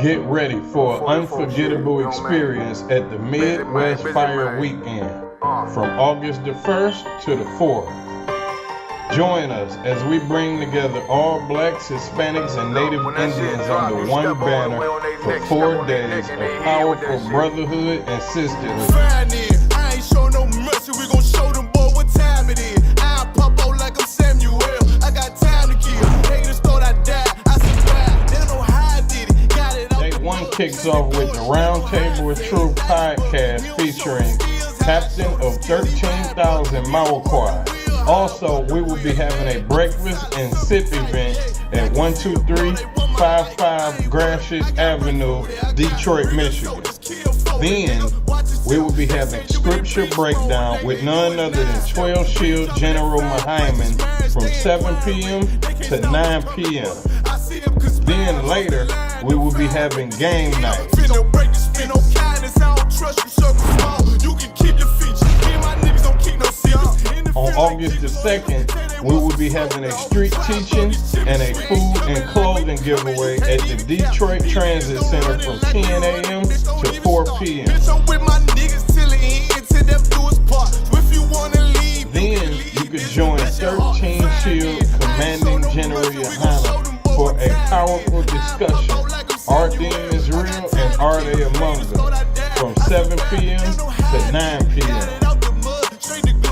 Get ready for an unforgettable experience at the Midwest Fire Weekend from August the 1st to the 4th. Join us as we bring together all blacks, Hispanics, and Native Indians under one banner for 4 days of powerful brotherhood and sisterhood. I ain't show no mercy, we gon' show them boy what time it is. I pop out like I'm Samuel, I got time to kill. Haters thought I died, I survived, they don't know how I did it. Got it Day 1 kicks off with the Round Table of Truth podcast featuring Captain of 13,000 Mauquai. Also, we will be having a breakfast and sip event at 12355 Gratiot Avenue, Detroit, Michigan. Then, we will be having scripture breakdown with none other than 12 Shield General Muhammad from 7 p.m. to 9 p.m. Then later, we will be having game night. On August the 2nd, we will be having a street teaching and a food and clothing giveaway at the Detroit Transit Center from 10 a.m. to 4 p.m. Then you could join 13 Shield Commanding General Yohana for a powerful discussion. Our demon is real and are they among us? From 7 p.m. to 9 p.m.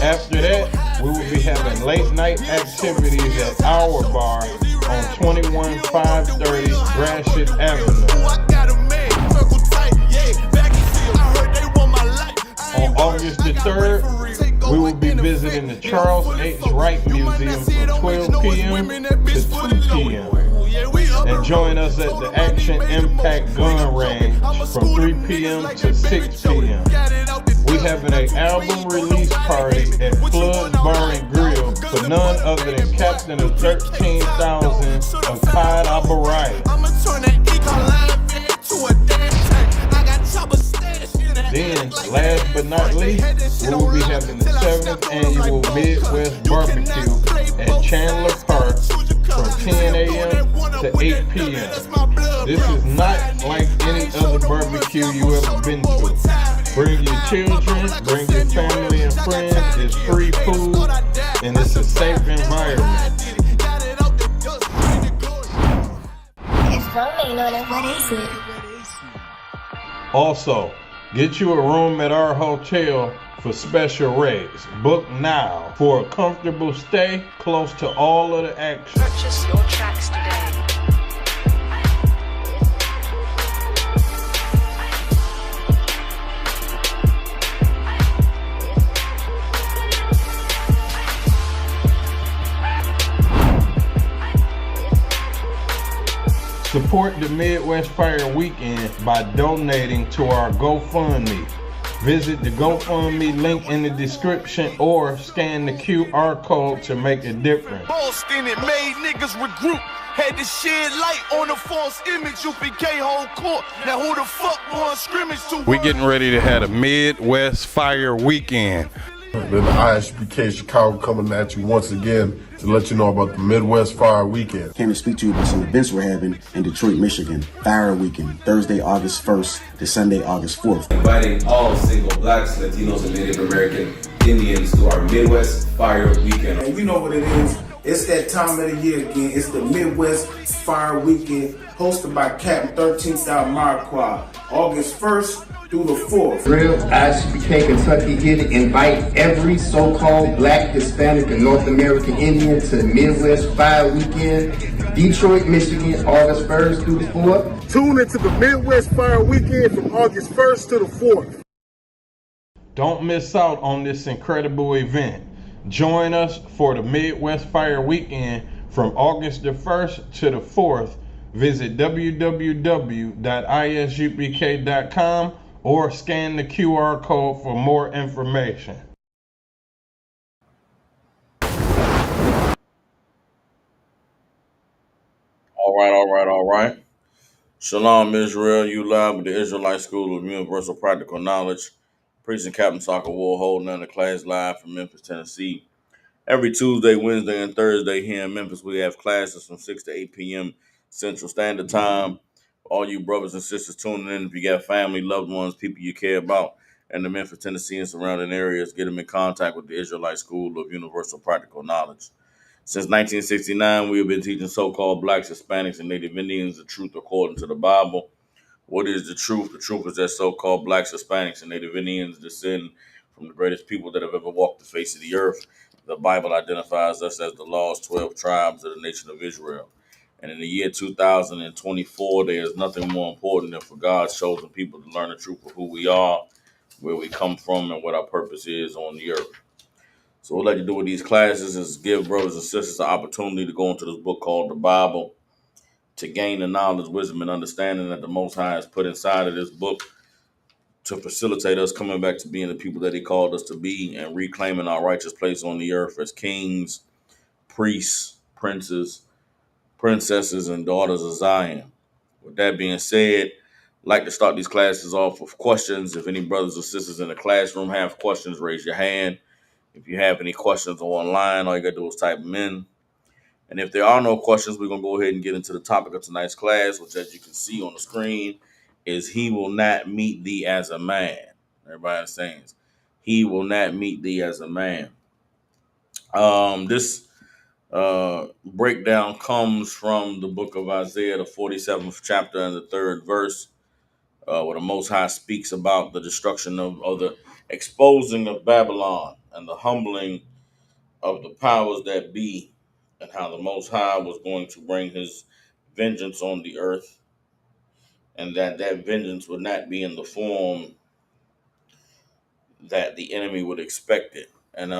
After that, we will be having late night activities at our bar on 21530 Gratiot Avenue. On August the 3rd, we will be visiting the Charles H. Wright Museum from 12 p.m. to 2 p.m. And join us at the Action Impact Gun Range from 3 p.m. to 6 p.m. We having an album release party at Flood Bar and Grill for none other than Captain of 13,000 of Clyde Albright. Then, last but not least, we will be having the 7th annual Midwest Barbecue at Chandler Park from 10 a.m. to 8 p.m. This is not like any other barbecue you ever been to. Bring your children, bring your family and friends. It's free food and it's a safe environment. It's raining on it. What is it? Also, get you a room at our hotel for special rates. Book now for a comfortable stay close to all of the action. Purchase your tracks today. Support the Midwest Fire Weekend by donating to our GoFundMe. Visit the GoFundMe link in the description or scan the QR code to make a difference. Boston, it made niggas regroup. Had to shed light on a false image. UPK whole court. Now who the fuck won scrimmage to? We getting ready to have a Midwest Fire Weekend. Then the ISBK Chicago coming at you once again to let you know about the Midwest Fire Weekend. Came to speak to you about some events we're having in Detroit, Michigan. Fire Weekend, Thursday, August 1st to Sunday, August 4th. Inviting all single blacks, Latinos, and Native American Indians to our Midwest Fire Weekend. And you know what it is. It's that time of the year again. It's the Midwest Fire Weekend, hosted by Captain 13,000 Mauquai, August 1st through the 4th. Real ISBK Kentucky here to invite every so-called black, Hispanic, and North American Indian to the Midwest Fire Weekend, Detroit, Michigan, August 1st through the 4th. Tune into the Midwest Fire Weekend from August 1st to the 4th. Don't miss out on this incredible event. Join us for the Midwest Fire Weekend from August the 1st to the 4th. Visit www.isupk.com or scan the QR code for more information. All right. Shalom, Israel. You live with the Israelite School of Universal Practical Knowledge. Priest and Captain Soccer War holding another class live from Memphis, Tennessee. Every Tuesday, Wednesday, and Thursday here in Memphis, we have classes from 6 to 8 p.m. Central Standard Time. All you brothers and sisters tuning in, if you got family, loved ones, people you care about in the Memphis, Tennessee, and surrounding areas, get them in contact with the Israelite School of Universal Practical Knowledge. Since 1969, we have been teaching so-called blacks, Hispanics, and Native Indians the truth according to the Bible. What is the truth? The truth is that so-called blacks, Hispanics, and Native Indians descend from the greatest people that have ever walked the face of the earth. The Bible identifies us as the lost 12 tribes of the nation of Israel. And in the year 2024, there is nothing more important than for God's chosen people to learn the truth of who we are, where we come from, and what our purpose is on the earth. So what I'd like to do with these classes is give brothers and sisters the opportunity to go into this book called the Bible, to gain the knowledge, wisdom, and understanding that the Most High has put inside of this book to facilitate us coming back to being the people that he called us to be and reclaiming our righteous place on the earth as kings, priests, princes, princesses, and daughters of Zion. With that being said, I'd like to start these classes off with questions. If any brothers or sisters in the classroom have questions, raise your hand. If you have any questions online, all you got to do is type them in. And if there are no questions, we're going to go ahead and get into the topic of tonight's class, which, as you can see on the screen, is he will not meet thee as a man. Everybody understands. He will not meet thee as a man. This breakdown comes from the book of Isaiah, the 47th chapter and the 3rd verse, where the Most High speaks about the destruction of the exposing of Babylon and the humbling of the powers that be, and how the Most High was going to bring his vengeance on the earth, and that vengeance would not be in the form that the enemy would expect it. And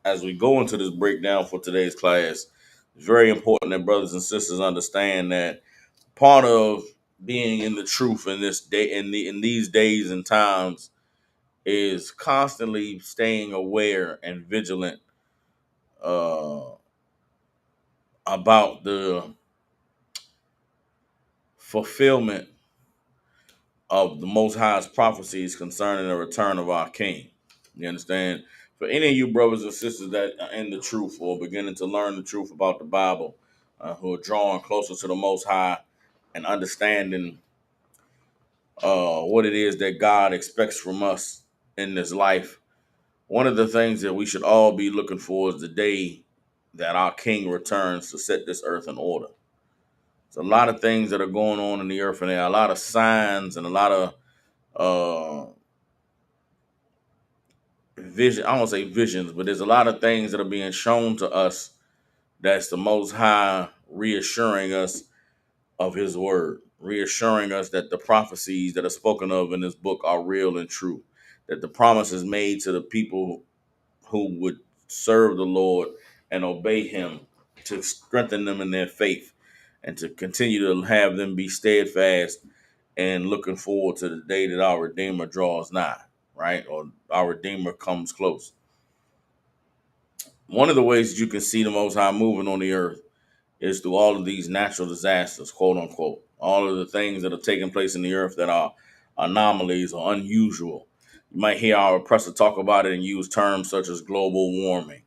as we go into this breakdown for today's class, it's very important that brothers and sisters understand that part of being in the truth in this day, in these days and times, is constantly staying aware and vigilant about the fulfillment of the Most High's prophecies concerning the return of our King. You understand? For any of you brothers and sisters that are in the truth or beginning to learn the truth about the Bible, who are drawing closer to the Most High and understanding what it is that God expects from us in this life, one of the things that we should all be looking for is the day that our King returns to set this earth in order. There's a lot of things that are going on in the earth, and there are a lot of signs and a lot of vision. I don't say visions, but there's a lot of things that are being shown to us that's the Most High reassuring us of his word, reassuring us that the prophecies that are spoken of in this book are real and true, that the promises made to the people who would serve the Lord and obey him to strengthen them in their faith and to continue to have them be steadfast and looking forward to the day that our Redeemer draws nigh, right? Or our Redeemer comes close. One of the ways that you can see the Most High moving on the earth is through all of these natural disasters, quote unquote, all of the things that are taking place in the earth that are anomalies or unusual. You might hear our oppressor talk about it and use terms such as global warming,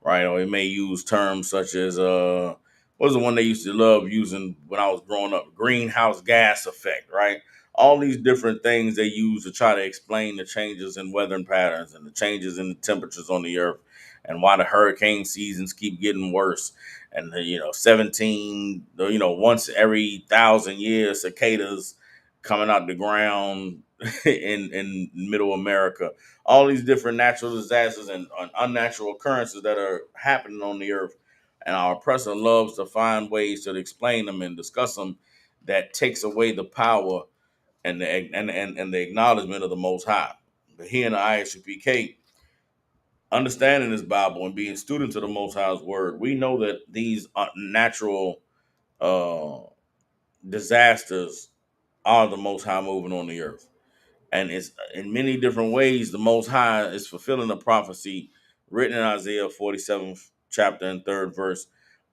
right? Or it may use terms such as, what was the one they used to love using when I was growing up? Greenhouse gas effect, right? All these different things they use to try to explain the changes in weather patterns and the changes in the temperatures on the earth and why the hurricane seasons keep getting worse. And, 17, once every 1,000 years, cicadas coming out the ground in middle America. All these different natural disasters and unnatural occurrences that are happening on the earth. And our oppressor loves to find ways to explain them and discuss them that takes away the power and the acknowledgement of the Most High. But here in the ISUPK, understanding this Bible and being students of the Most High's word, we know that these natural disasters are the Most High moving on the earth. And it's in many different ways, the Most High is fulfilling the prophecy written in Isaiah 47th chapter and 3rd verse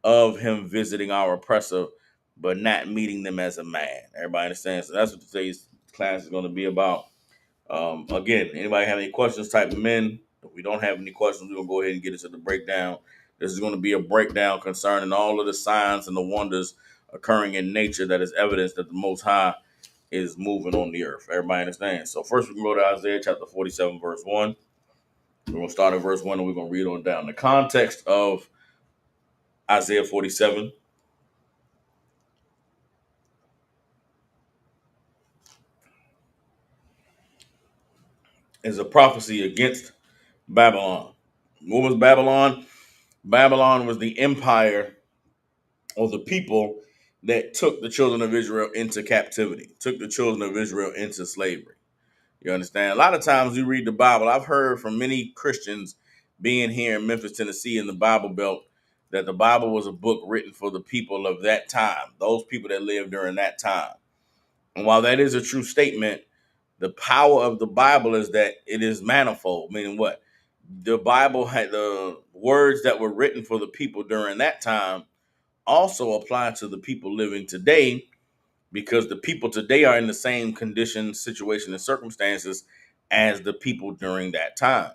of him visiting our oppressor, but not meeting them as a man. Everybody understands? So that's what today's class is going to be about. Again, anybody have any questions, type them in. If we don't have any questions, we're going to go ahead and get into the breakdown. This is going to be a breakdown concerning all of the signs and the wonders occurring in nature that is evidence that the Most High is moving on the earth. Everybody understands? So first we can go to Isaiah chapter 47, verse 1. We're going to start at verse 1 and we're going to read on down. The context of Isaiah 47 is a prophecy against Babylon. What was Babylon? Babylon was the empire or the people that took the children of Israel into captivity, took the children of Israel into slavery. You understand? A lot of times you read the Bible. I've heard from many Christians being here in Memphis, Tennessee, in the Bible Belt, that the Bible was a book written for the people of that time, those people that lived during that time. And while that is a true statement, the power of the Bible is that it is manifold, meaning what? The Bible had the words that were written for the people during that time also apply to the people living today, because the people today are in the same condition, situation, and circumstances as the people during that time.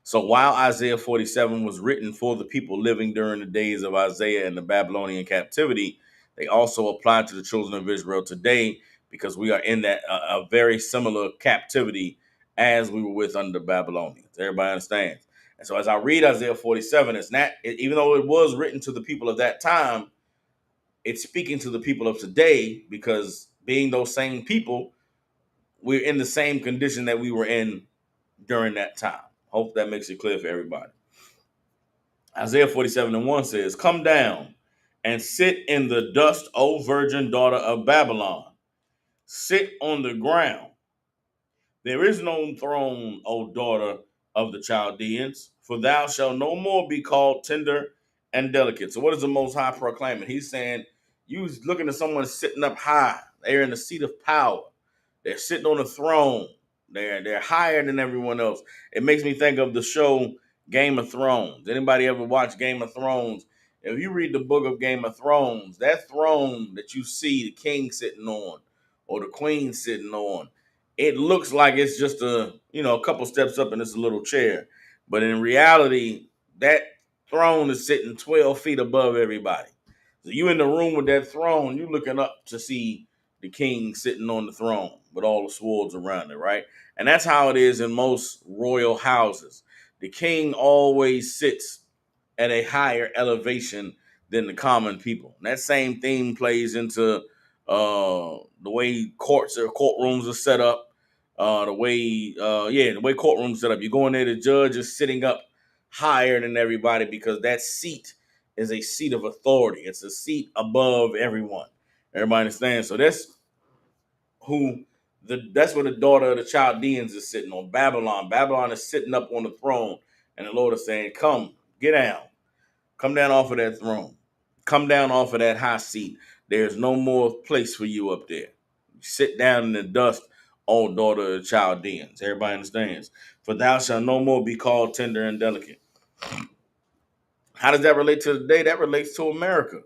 So while Isaiah 47 was written for the people living during the days of Isaiah and the Babylonian captivity, they also apply to the children of Israel today, because we are in that a very similar captivity as we were with under the Babylonians. Everybody understands? And so as I read Isaiah 47, it's not, even though it was written to the people of that time, it's speaking to the people of today, because being those same people, we're in the same condition that we were in during that time. Hope that makes it clear for everybody. Isaiah 47:1 says, "Come down and sit in the dust, O virgin daughter of Babylon. Sit on the ground. There is no throne, O daughter of the Chaldeans, for thou shalt no more be called tender and delicate." So what is the Most High proclaiming? He's saying, you looking at someone sitting up high. They're in the seat of power. They're sitting on a throne. They're higher than everyone else. It makes me think of the show Game of Thrones. Anybody ever watch Game of Thrones? If you read the book of Game of Thrones, that throne that you see the king sitting on or the queen sitting on, it looks like it's just a couple steps up and it's a little chair. But in reality, that throne is sitting 12 feet above everybody. So you in the room with that throne, you looking up to see the king sitting on the throne with all the swords around it, right? And that's how it is in most royal houses. The king always sits at a higher elevation than the common people. And that same theme plays into the way courtrooms are set up. The way courtrooms set up. You go in there, the judge is sitting up higher than everybody, because that seat is a seat of authority. It's a seat above everyone. Everybody understands? So that's where the daughter of the Chaldeans is sitting on. Babylon. Babylon is sitting up on the throne, and the Lord is saying, "Come, get down. Come down off of that throne. Come down off of that high seat. There's no more place for you up there. Sit down in the dust, O daughter of the Chaldeans." Everybody understands? "For thou shalt no more be called tender and delicate." How does that relate to today? That relates to America.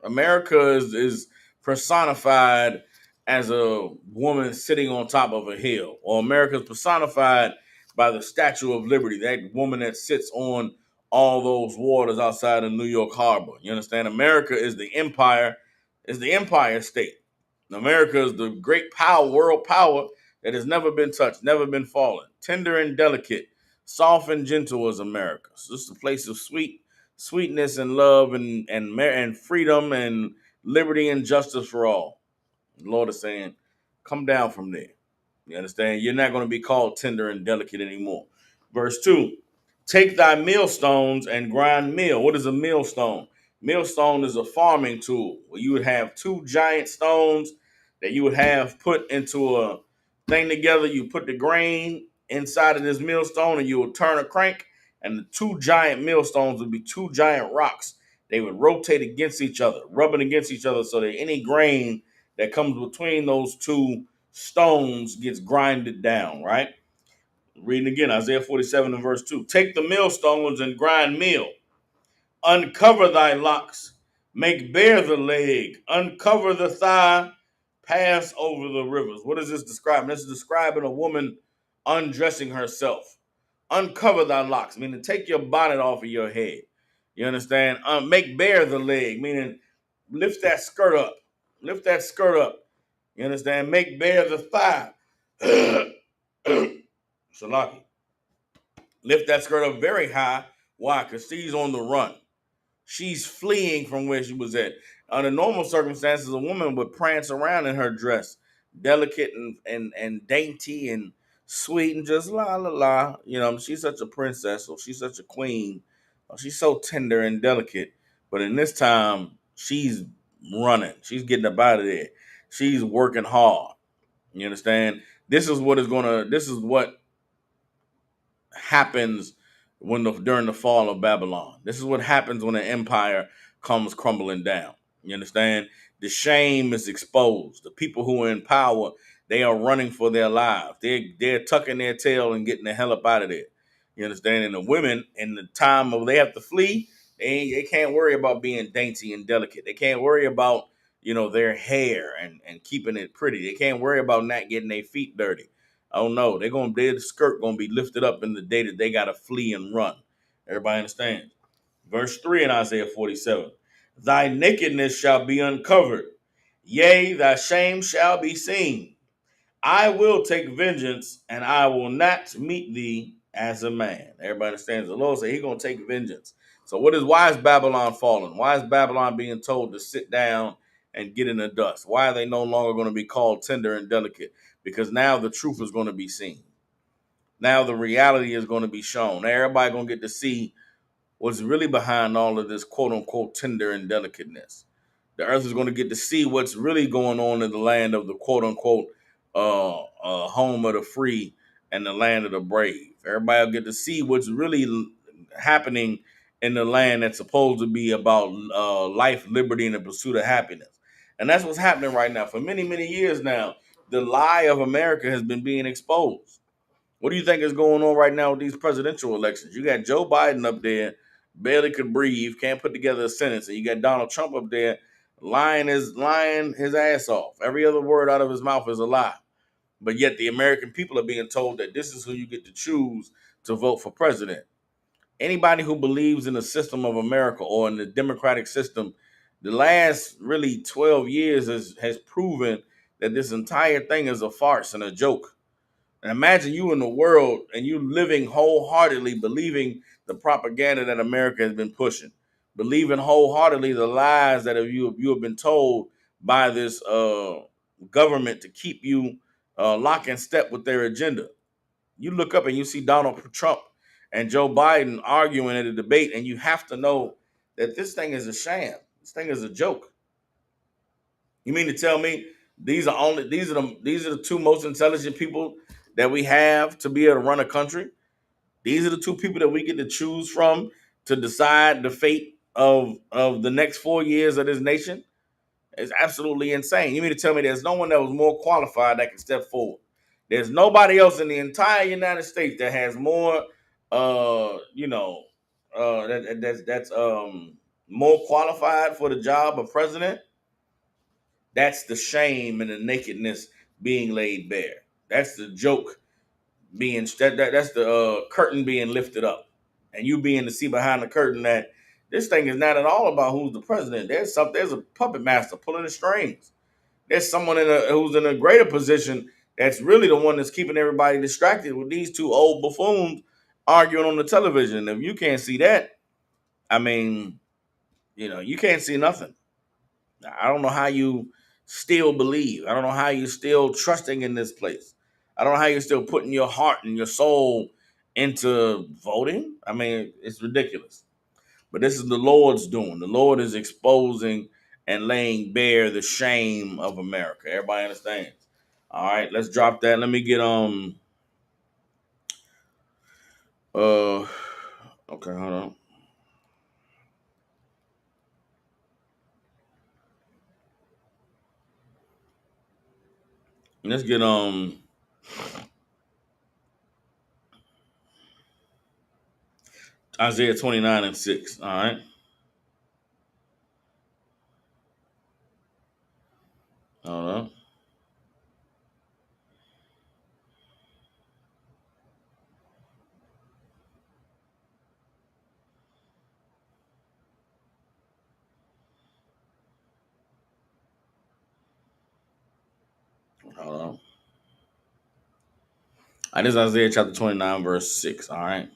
America is personified as a woman sitting on top of a hill, or America is personified by the Statue of Liberty, that woman that sits on all those waters outside of New York Harbor. You understand? America is the empire state. America is the great power, world power that has never been touched, never been fallen. Tender and delicate, soft and gentle is America. So this is a place of sweetness and love and freedom and liberty and justice for all. The Lord is saying, come down from there. You understand? You're not going to be called tender and delicate anymore. Verse 2, "Take thy millstones and grind meal." What is a millstone? Millstone is a farming tool where you would have two giant stones that you would have put into a thing together. You put the grain inside of this millstone and you would turn a crank, and the two giant millstones would be two giant rocks. They would rotate against each other, rubbing against each other, so that any grain that comes between those two stones gets grinded down, right? Reading again, Isaiah 47 and verse 2. "Take the millstones and grind meal. Uncover thy locks. Make bare the leg. Uncover the thigh. Pass over the rivers." What is this describing? This is describing a woman undressing herself. Uncover thy locks, meaning take your bonnet off of your head. You understand? Make bare the leg, meaning lift that skirt up. Lift that skirt up. You understand? Make bare the thigh. Shalaki. Lift that skirt up very high. Why? Because she's on the run. She's fleeing from where she was at. Under normal circumstances, a woman would prance around in her dress, delicate and dainty and sweet and just la la la. You know, she's such a princess, or she's such a queen. Or she's so tender and delicate. But in this time, she's running. She's getting up out of there. She's working hard. You understand? This is what happens during the fall of Babylon. This is what happens when an empire comes crumbling down. You understand? The shame is exposed. The people who are in power, they are running for their lives. They're tucking their tail and getting the hell up out of there. You understand? And the women, in the time of they have to flee, they can't worry about being dainty and delicate. They can't worry about their hair and keeping it pretty. They can't worry about not getting their feet dirty. Oh no, their skirt gonna be lifted up in the day that they gotta flee and run. Everybody understands? Verse 3 in Isaiah 47. Thy nakedness shall be uncovered, yea, thy shame shall be seen. I will take vengeance, and I will not meet thee as a man. Everybody understands? The Lord said He's gonna take vengeance. So why is Babylon falling? Why is Babylon being told to sit down and get in the dust? Why are they no longer going to be called tender and delicate? Because now the truth is going to be seen. Now the reality is going to be shown. Now everybody going to get to see what's really behind all of this quote unquote tender and delicateness. The earth is going to get to see what's really going on in the land of the quote unquote home of the free and the land of the brave. Everybody will get to see what's really happening in the land that's supposed to be about life, liberty, and the pursuit of happiness. And that's what's happening right now. For many, many years now, the lie of America has been being exposed. What do you think is going on right now with these presidential elections? You got Joe Biden up there, barely could breathe, can't put together a sentence, and you got Donald Trump up there lying his ass off. Every other word out of his mouth is a lie. But yet the American people are being told that this is who you get to choose to vote for president. Anybody who believes in the system of America or in the democratic system, the last really 12 years has proven that this entire thing is a farce and a joke. And imagine you in the world and you living wholeheartedly believing the propaganda that America has been pushing, believing wholeheartedly the lies that you have been told by this government to keep you lock and step with their agenda. You look up and you see Donald Trump and Joe Biden arguing at a debate, and you have to know that this thing is a sham. This thing is a joke. You mean to tell me these are the two most intelligent people that we have to be able to run a country? These are the two people that we get to choose from to decide the fate of the next 4 years of this nation? It's absolutely insane. You mean to tell me there's no one that was more qualified that can step forward? There's nobody else in the entire United States that has more, that's more qualified for the job of president. That's the shame and the nakedness being laid bare. That's the joke that's the curtain being lifted up, and you being to see behind the curtain that this thing is not at all about who's the president. There's a puppet master pulling the strings. There's someone who's in a greater position that's really the one that's keeping everybody distracted with these two old buffoons arguing on the television. If you can't see that, I mean, you can't see nothing. I don't know how you still believe. I don't know how you're still trusting in this place. I don't know how you're still putting your heart and your soul into voting. I mean, it's ridiculous. But this is the Lord's doing. The Lord is exposing and laying bare the shame of America. Everybody understands? All right, let's drop that. Let me get okay, hold on. Let's get Isaiah 29:6. All right. Hold on. Hold on. All right, this is Isaiah chapter 29, verse 6. All right.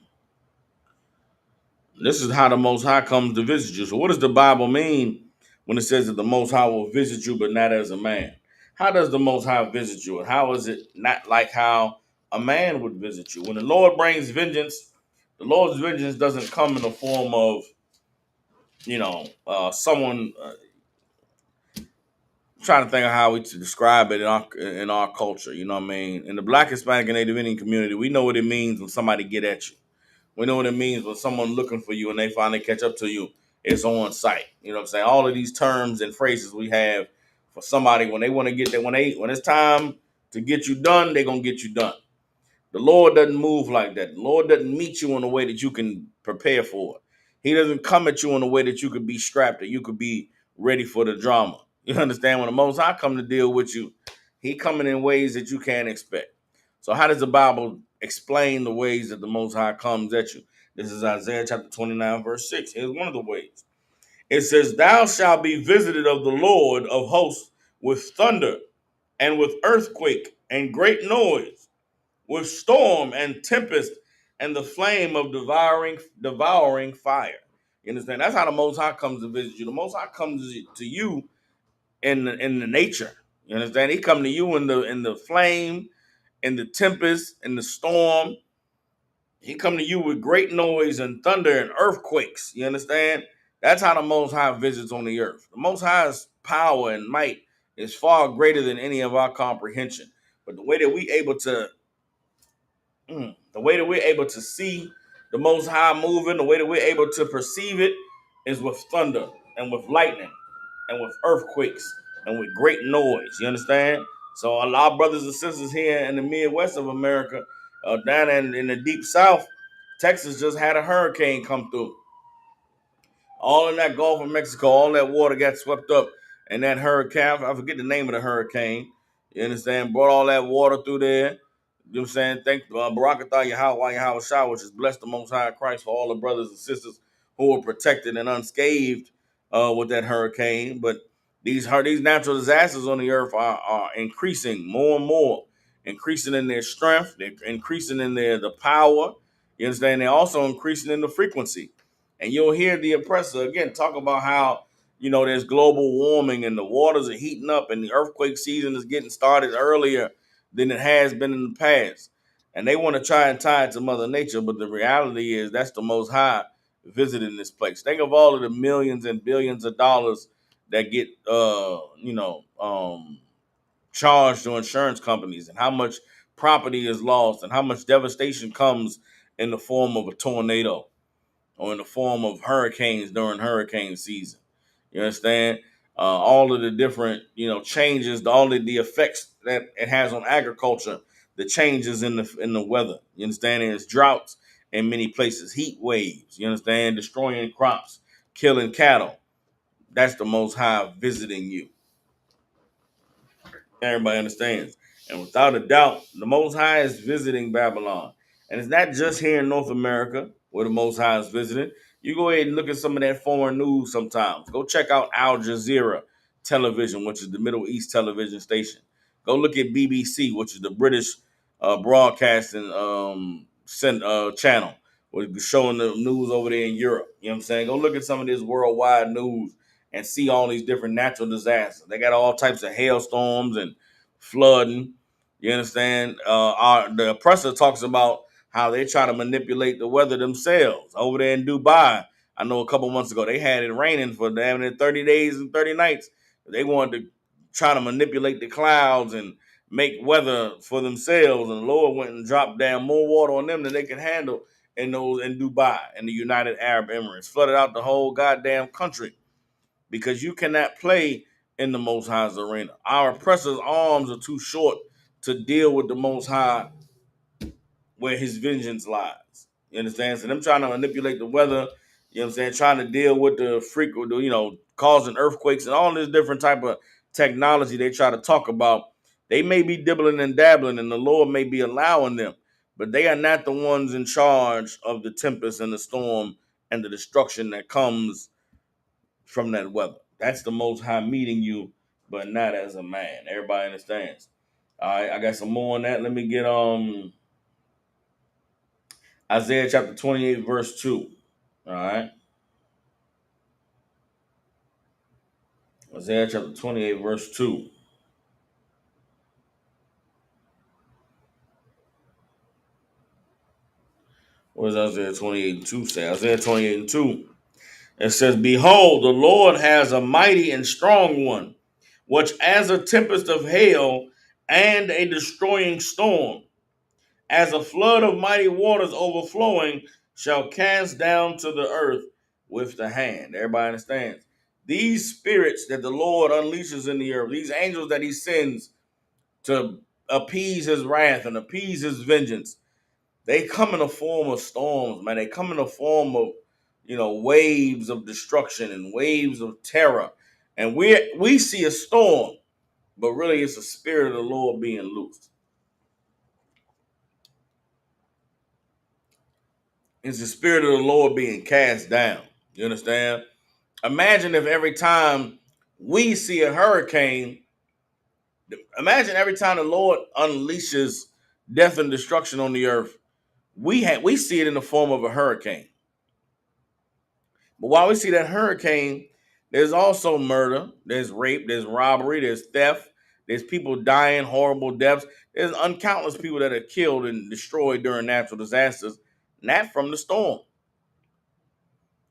This is how the Most High comes to visit you. So, what does the Bible mean when it says that the Most High will visit you, but not as a man? How does the Most High visit you? And how is it not like how a man would visit you? When the Lord brings vengeance, the Lord's vengeance doesn't come in the form of, someone. Trying to think of how we to describe it in our culture. You know what I mean? In the Black, Hispanic, and Native Indian community, we know what it means when somebody get at you. We know what it means when someone looking for you and they finally catch up to you. It's on sight. You know what I'm saying? All of these terms and phrases we have for somebody when they want to get that when it's time to get you done, they're gonna get you done. The Lord doesn't move like that. The Lord doesn't meet you in a way that you can prepare for it. He doesn't come at you in a way that you could be strapped or you could be ready for the drama. You understand? When the Most High come to deal with you, he coming in ways that you can't expect. So how does the Bible explain the ways that the Most High comes at you? This is Isaiah chapter 29, verse 6. Here's one of the ways. It says, "Thou shalt be visited of the Lord of hosts with thunder and with earthquake and great noise, with storm and tempest and the flame of devouring fire." You understand? That's how the Most High comes to visit you. The Most High comes to you in the nature. You understand? He come to you in the flame, in the tempest, in the storm. He come to you with great noise and thunder and earthquakes. You understand? That's how the Most High visits on the earth. The Most High's power and might is far greater than any of our comprehension. But the way that we're able to see the Most High moving, the way that we're able to perceive it is with thunder and with lightning and with earthquakes and with great noise. You understand? So a lot of brothers and sisters here in the Midwest of America, down in the deep South, Texas just had a hurricane come through. All in that Gulf of Mexico, all that water got swept up, and that hurricane, I forget the name of the hurricane, you understand, brought all that water through there. You know what I'm saying? Thank Barakatah Yahweh Shah, which is blessed the Most High Christ for all the brothers and sisters who were protected and unscathed with that hurricane. But these natural disasters on the earth are increasing more and more, increasing in their strength, they're increasing in the power. You understand? They're also increasing in the frequency. And you'll hear the oppressor again talk about how, there's global warming and the waters are heating up and the earthquake season is getting started earlier than it has been in the past. And they want to try and tie it to Mother Nature, but the reality is that's the Most High visiting this place. Think of all of the millions and billions of dollars that get, charged to insurance companies, and how much property is lost and how much devastation comes in the form of a tornado or in the form of hurricanes during hurricane season. You understand? All of the different, changes, all of the effects that it has on agriculture, the changes in the weather. You understand? And it's droughts in many places, heat waves. You understand? Destroying crops, killing cattle. That's the Most High visiting you. Everybody understands. And without a doubt, the Most High is visiting Babylon. And it's not just here in North America where the Most High is visiting. You go ahead and look at some of that foreign news sometimes. Go check out Al Jazeera television, which is the Middle East television station. Go look at BBC, which is the British broadcasting channel, which is showing the news over there in Europe. You know what I'm saying? Go look at some of this worldwide news and see all these different natural disasters. They got all types of hailstorms and flooding. You understand? The oppressor talks about how they try to manipulate the weather themselves. Over there in Dubai, I know a couple months ago, they had it raining for damn 30 days and 30 nights. They wanted to try to manipulate the clouds and make weather for themselves. And the Lord went and dropped down more water on them than they could handle in Dubai and the United Arab Emirates. Flooded out the whole goddamn country because you cannot play in the Most High's arena. Our oppressor's arms are too short to deal with the Most High where his vengeance lies. You understand? So them trying to manipulate the weather, you know what I'm saying, trying to deal with the freak, causing earthquakes and all this different type of technology they try to talk about. They may be dibbling and dabbling and the Lord may be allowing them, but they are not the ones in charge of the tempest and the storm and the destruction that comes from that weather. That's the Most High meeting you, but not as a man. Everybody understands. All right, I got some more on that. Let me get Isaiah chapter 28, verse 2. All right. Isaiah chapter 28, verse 2. What does Isaiah 28 and 2 say? Isaiah 28 and 2. It says, Behold, the Lord has a mighty and strong one, which as a tempest of hail and a destroying storm, as a flood of mighty waters overflowing, shall cast down to the earth with the hand. Everybody understands? These spirits that the Lord unleashes in the earth, these angels that he sends to appease his wrath and appease his vengeance, they come in a form of storms, man. They come in a form of, waves of destruction and waves of terror. And we see a storm, but really it's the spirit of the Lord being loosed. It's the spirit of the Lord being cast down. You understand? Imagine if every time we see a hurricane, imagine every time the Lord unleashes death and destruction on the earth, we see it in the form of a hurricane. But while we see that hurricane, there's also murder, there's rape, there's robbery, there's theft, there's people dying horrible deaths. There's uncountless people that are killed and destroyed during natural disasters, not from the storm.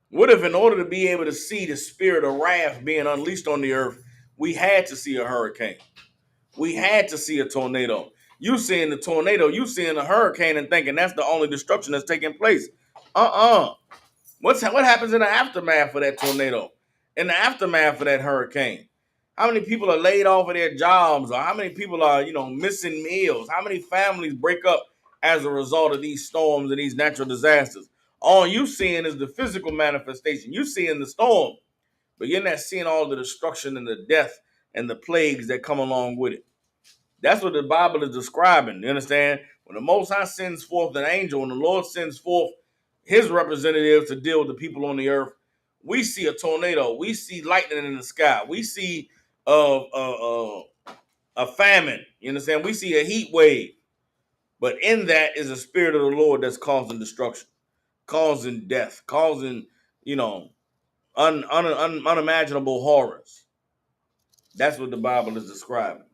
What if, in order to be able to see the spirit of wrath being unleashed on the earth, we had to see a hurricane? We had to see a tornado. You seeing the tornado, you seeing a hurricane and thinking that's the only destruction that's taking place. What happens in the aftermath of that tornado? In the aftermath of that hurricane? How many people are laid off of their jobs? Or how many people are, missing meals? How many families break up as a result of these storms and these natural disasters? All you seeing is the physical manifestation. You seeing the storm, but you're not seeing all the destruction and the death and the plagues that come along with it. That's what the Bible is describing. You understand? When the Most High sends forth an angel, when the Lord sends forth his representatives to deal with the people on the earth, we see a tornado. We see lightning in the sky. We see a famine. You understand? We see a heat wave. But in that is the spirit of the Lord that's causing destruction, causing death, causing, unimaginable horrors. That's what the Bible is describing.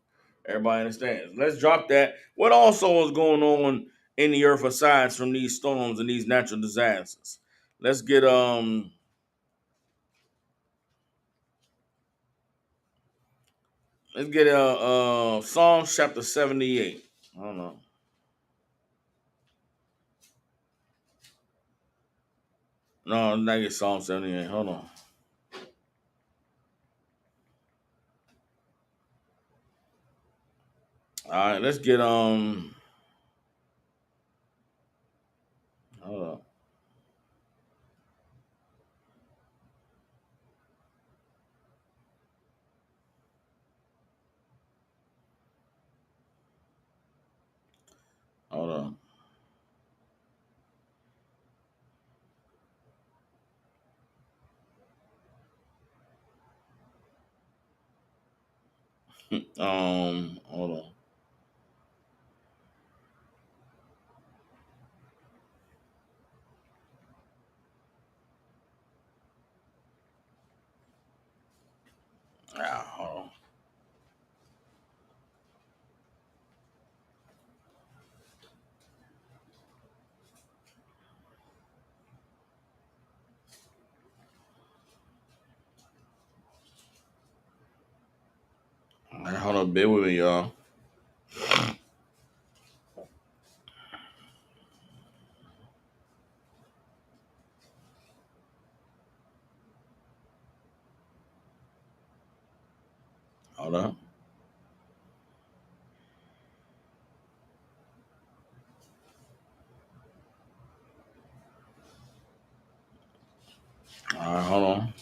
Everybody understands. Let's drop that. What also is going on in the earth aside from these storms and these natural disasters? Let's get Psalms chapter 78. I don't know. No, not get Psalm 78. Hold on. All right, let's get hold on. Hold on. Hold on. Hold on. All right, hold on, bear with me, y'all. Hold on. All right, hold on.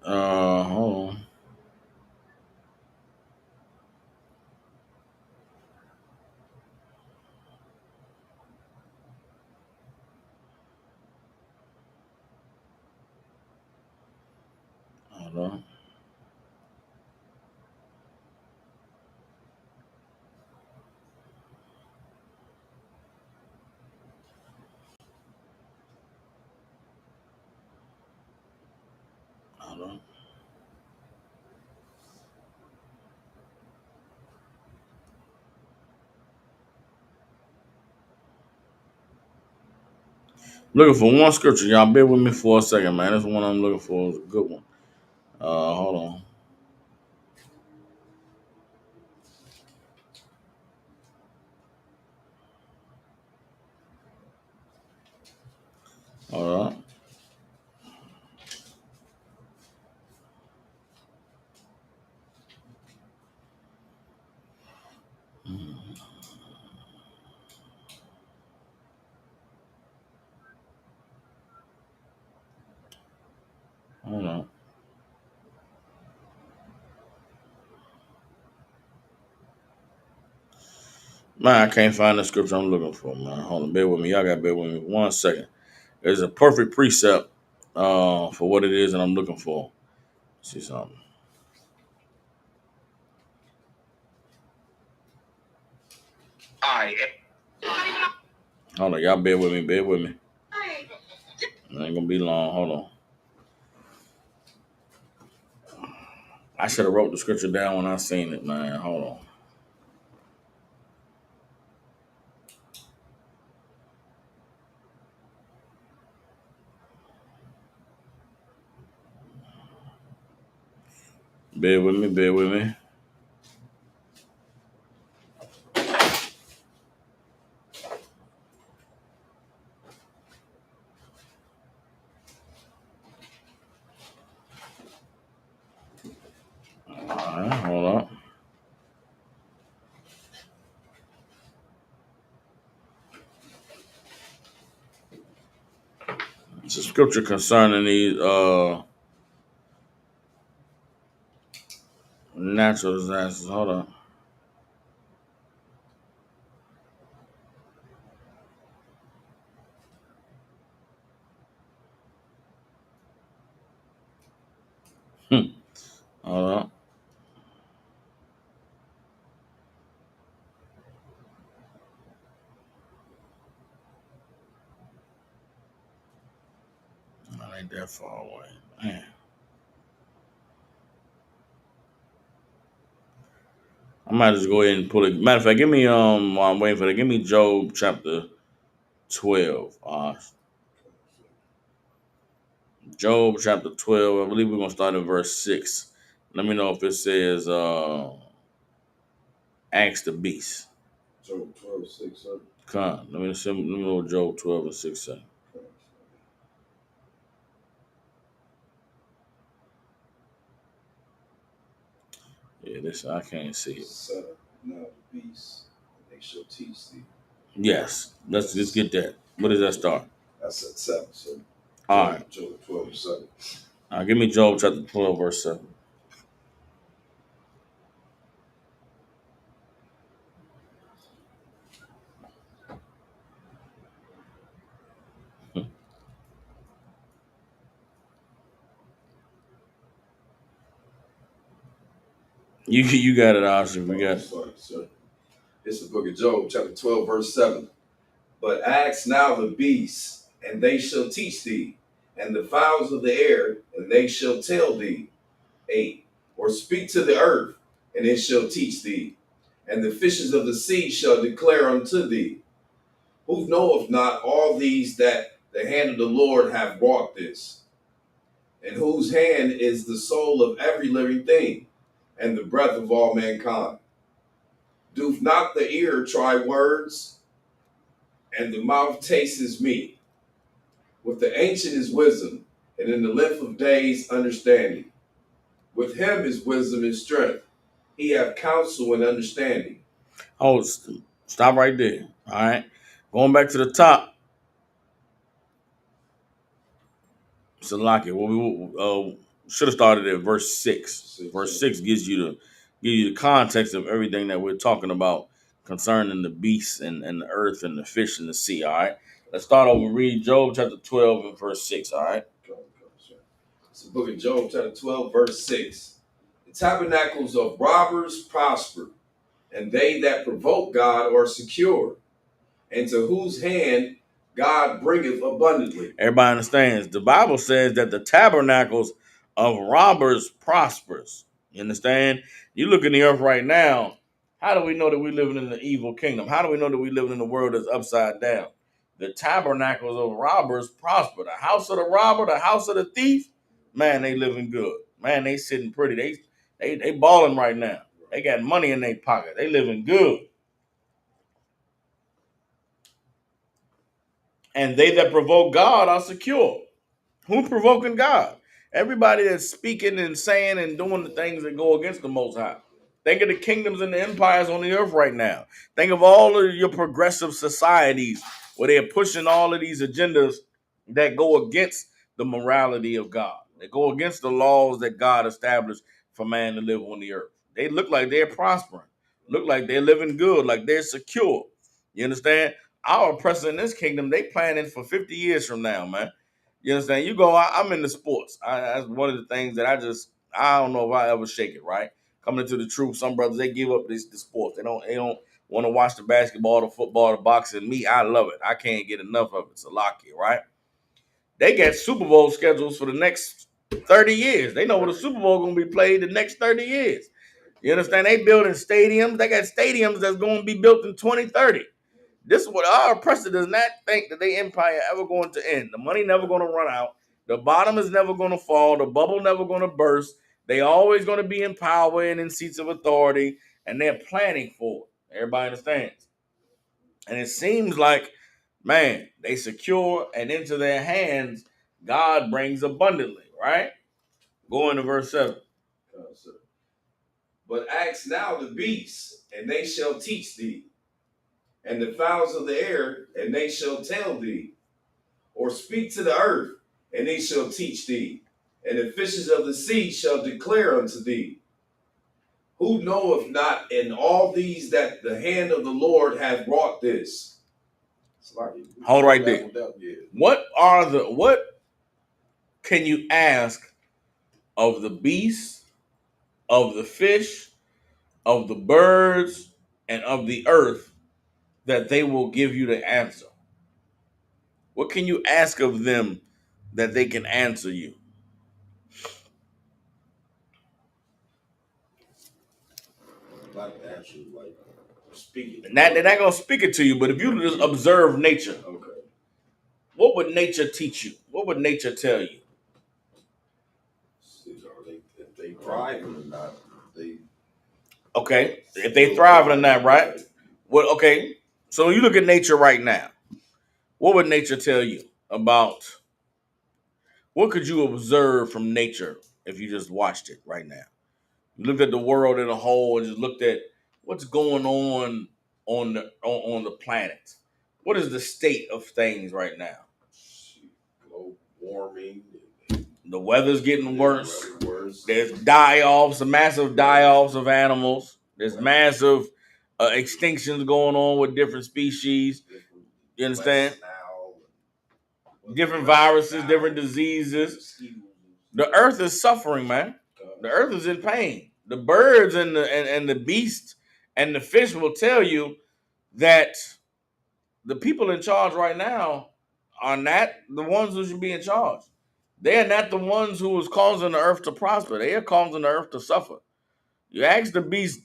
Hold on. Hold on. Hold on. Looking for one scripture. Y'all bear with me for a second, man. This one I'm looking for is a good one. Hold on. Hold on. Hold on. Man, I can't find the scripture I'm looking for, man. Hold on, bear with me. Y'all gotta bear with me 1 second. There's a perfect precept for what it is that I'm looking for. Let's see something. Hold on, y'all bear with me. Bear with me. It ain't gonna be long. Hold on. I should have wrote the scripture down when I seen it, man. Hold on. Bear with me. Bear with me. All right, hold on. It's a scripture concerning these natural disasters. Hold on. Hold on. That ain't that far away. Man. I might just go ahead and pull it. Matter of fact, give me while I'm waiting for that, give me Job chapter 12. Job chapter 12. I believe we're gonna start in verse 6. Let me know if it says ask the beast. Job 12:6. Come on, let me know what Job 12 and 6 say. Yeah, this I can't see it. Set up now the beast, and they shall teach thee. Yes, let's get that. What does that start? That's at 7. So All right. Job 12:7. Give me Job chapter 12, verse 7. You got it, Austin. We got it. Sorry, sir. It's the book of Job, chapter 12, verse 7. But ask now the beasts, and they shall teach thee, and the fowls of the air, and they shall tell thee. 8. Or speak to the earth, and it shall teach thee, and the fishes of the sea shall declare unto thee. Who knoweth not all these that the hand of the Lord hath wrought this, and whose hand is the soul of every living thing, and the breath of all mankind? Doth not the ear try words, and the mouth tastes meat? With the ancient is wisdom, and in the length of days understanding. With him is wisdom and strength. He hath counsel and understanding. Oh, stop right there. All right. Going back to the top. Salaki. Well, we should have started at verse 6. Verse 6 gives you the context of everything that we're talking about concerning the beasts and the earth and the fish and the sea. All right. Let's start over. Read Job chapter 12 and verse 6. All right. It's the book of Job, chapter 12, verse 6. The tabernacles of robbers prosper, and they that provoke God are secure, and to whose hand God bringeth abundantly. Everybody understands. The Bible says that the tabernacles of robbers prospers. You understand? You look in the earth right now. How do we know that we're living in the evil kingdom? How do we know that we living in a world that's upside down? The tabernacles of robbers prosper. The house of the robber, the house of the thief, man, they living good. Man, they sitting pretty. They balling right now. They got money in their pocket. They living good. And they that provoke God are secure. Who provoking God? Everybody that's speaking and saying and doing the things that go against the Most High. Think of the kingdoms and the empires on the earth right now. Think of all of your progressive societies where they're pushing all of these agendas that go against the morality of God. They go against the laws that God established for man to live on the earth. They look like they're prospering. Look like they're living good, like they're secure. You understand? Our oppressor in this kingdom, they planning for 50 years from now, man. You understand? You go, I'm into sports. That's one of the things that I don't know if I ever shake it, right? Coming into the truth, some brothers, they give up the sports. They don't want to watch the basketball, the football, the boxing. Me, I love it. I can't get enough of it. It's a lock here, right? They got Super Bowl schedules for the next 30 years. They know where the Super Bowl going to be played the next 30 years. You understand? They building stadiums. They got stadiums that's going to be built in 2030. This is what our oppressor does not think that their empire ever going to end. The money never going to run out. The bottom is never going to fall. The bubble never going to burst. They always going to be in power and in seats of authority, and they're planning for it. Everybody understands. And it seems like, man, they secure, and into their hands, God brings abundantly, right? Go into verse 7. But ask now the beasts, and they shall teach thee, and the fowls of the air, and they shall tell thee. Or speak to the earth, and they shall teach thee, and the fishes of the sea shall declare unto thee. Who knoweth not in all these that the hand of the Lord hath wrought this? Hold right there. What can you ask of the beasts, of the fish, of the birds, and of the earth that they will give you the answer? What can you ask of them that they can answer you? They're not going to speak it to you, but if you just observe nature, what would nature teach you? What would nature tell you? If they thrive or not. Okay, if they thrive or not, right? Well, okay, so you look at nature right now. What would nature tell you about? What could you observe from nature if you just watched it right now? You looked at the world in a whole and just looked at what's going on the planet. What is the state of things right now? Global warming. The weather's getting worse. There's die-offs, massive die-offs of animals. There's massive extinctions going on with different species. You understand? Different viruses, different diseases. The earth is suffering, man. The earth is in pain. The birds and the beasts and the fish will tell you that the people in charge right now are not the ones who should be in charge. They are not the ones who is causing the earth to prosper. They are causing the earth to suffer. You ask the beast,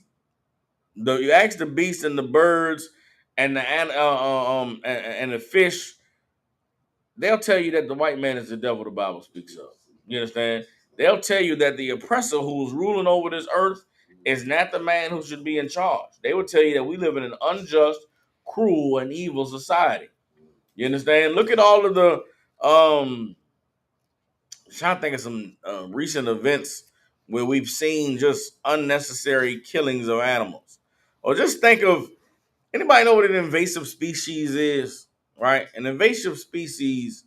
and the birds and the fish. They'll tell you that the white man is the devil the Bible speaks of. You understand? They'll tell you that the oppressor who's ruling over this earth is not the man who should be in charge. They will tell you that we live in an unjust, cruel, and evil society. You understand? Look at all of the trying to think of some recent events where we've seen just unnecessary killings of animals. Or just think of, anybody know what an invasive species is, right? An invasive species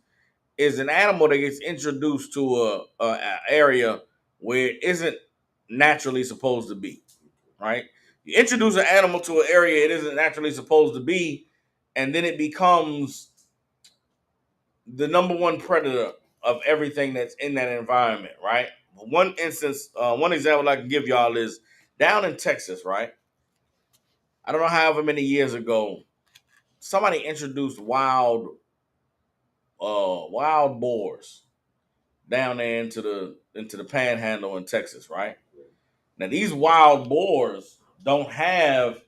is an animal that gets introduced to a area where it isn't naturally supposed to be, right? You introduce an animal to an area it isn't naturally supposed to be, and then it becomes the number one predator of everything that's in that environment, right? One instance, one example I can give y'all is down in Texas, right? I don't know however many years ago, somebody introduced wild boars down there into the panhandle in Texas, right? Now these wild boars don't have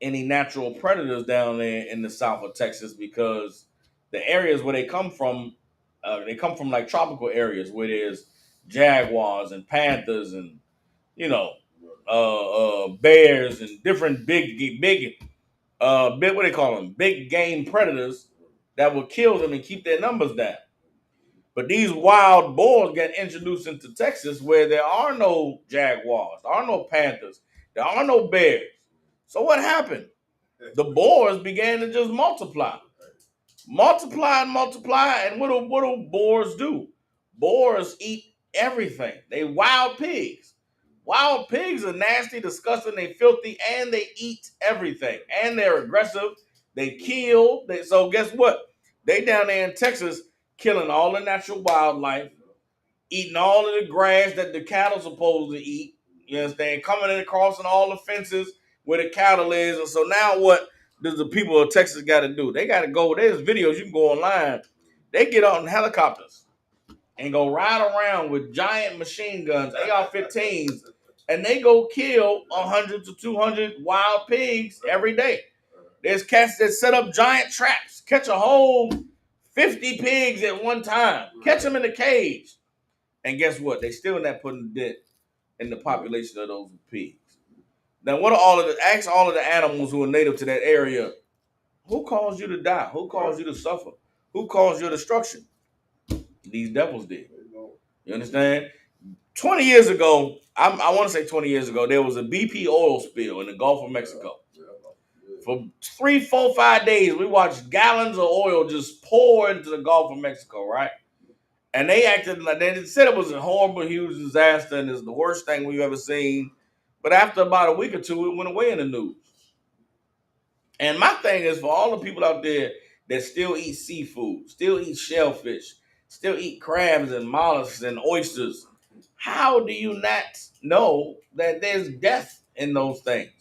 any natural predators down there in the south of Texas because the areas where they come from like tropical areas where there's jaguars and panthers and bears and different big what they call them, big game predators that will kill them and keep their numbers down. But these wild boars get introduced into Texas where there are no jaguars, there are no panthers, there are no bears. So what happened? The boars began to just multiply. And what do boars do? Boars eat everything. They wild pigs. Wild pigs are nasty, disgusting, they filthy, and they eat everything. And they're aggressive. They kill. So guess what? They down there in Texas killing all the natural wildlife, eating all of the grass that the cattle supposed to eat. You understand? Coming in and crossing all the fences where the cattle is. And so now what does the people of Texas got to do? They got to go. There's videos. You can go online. They get on helicopters and go ride around with giant machine guns, AR-15s, and they go kill 100 to 200 wild pigs every day. There's cats that set up giant traps, catch a whole 50 pigs at one time, catch them in a cage. And guess what? They still not putting a dent in the population of those pigs. Now, ask all of the animals who are native to that area, who caused you to die? Who caused you to suffer? Who caused your destruction? These devils did. You understand? 20 years ago, I want to say 20 years ago, there was a BP oil spill in the Gulf of Mexico. For 3, 4, 5 days, we watched gallons of oil just pour into the Gulf of Mexico, right? And they acted like they said it was a horrible, huge disaster and it's the worst thing we've ever seen. But after about a week or two, it went away in the news. And my thing is for all the people out there that still eat seafood, still eat shellfish, still eat crabs and mollusks and oysters, how do you not know that there's death in those things?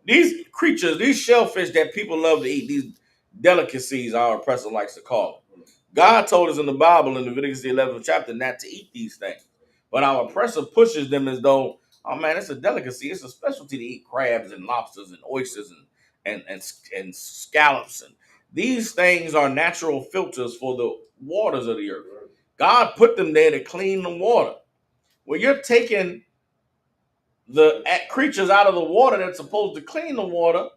These creatures, these shellfish that people love to eat, these delicacies our oppressor likes to call them. God told us in the Bible in Leviticus the 11th chapter not to eat these things. But our oppressor pushes them as though, oh man, it's a delicacy. It's a specialty to eat crabs and lobsters and oysters and scallops. And these things are natural filters for the waters of the earth. God put them there to clean the water. Well, you're taking the creatures out of the water that's supposed to clean the water,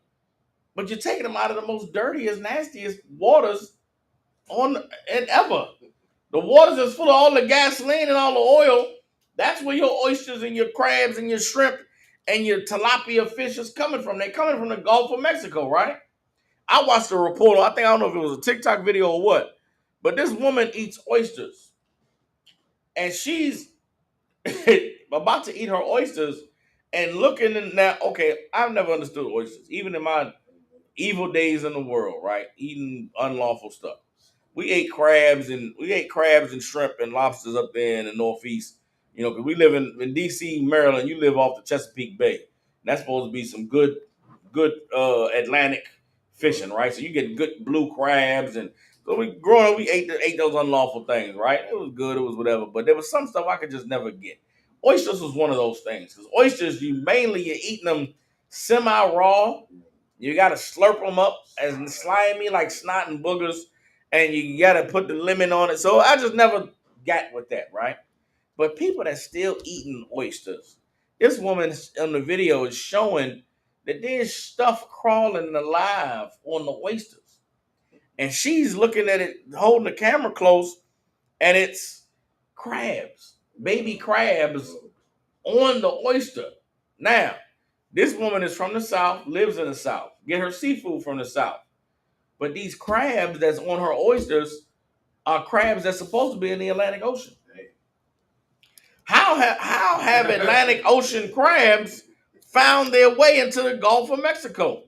but you're taking them out of the most dirtiest, nastiest waters ever. The waters that's full of all the gasoline and all the oil. That's where your oysters and your crabs and your shrimp and your tilapia fish is coming from. They're coming from the Gulf of Mexico, right? I watched a report. I don't know if it was a TikTok video or what, but this woman eats oysters. And she's about to eat her oysters and looking in now, okay, I've never understood oysters, even in my evil days in the world, right? Eating unlawful stuff. We ate crabs and shrimp and lobsters up there in the Northeast, because we live in D.C., Maryland. You live off the Chesapeake Bay. And that's supposed to be some good Atlantic fishing, right? So you get good blue crabs. And so growing up, we ate those unlawful things, right? It was good. It was whatever. But there was some stuff I could just never get. Oysters was one of those things. Because oysters, you're eating them semi-raw. You got to slurp them up as slimy like snot and boogers. And you got to put the lemon on it. So I just never got with that, right? But people that still eating oysters, this woman on the video is showing that there's stuff crawling alive on the oysters. And she's looking at it, holding the camera close, and it's crabs, baby crabs on the oyster. Now, this woman is from the South, lives in the South, get her seafood from the South. But these crabs that's on her oysters are crabs that's supposed to be in the Atlantic Ocean. How have Atlantic Ocean crabs found their way into the Gulf of Mexico?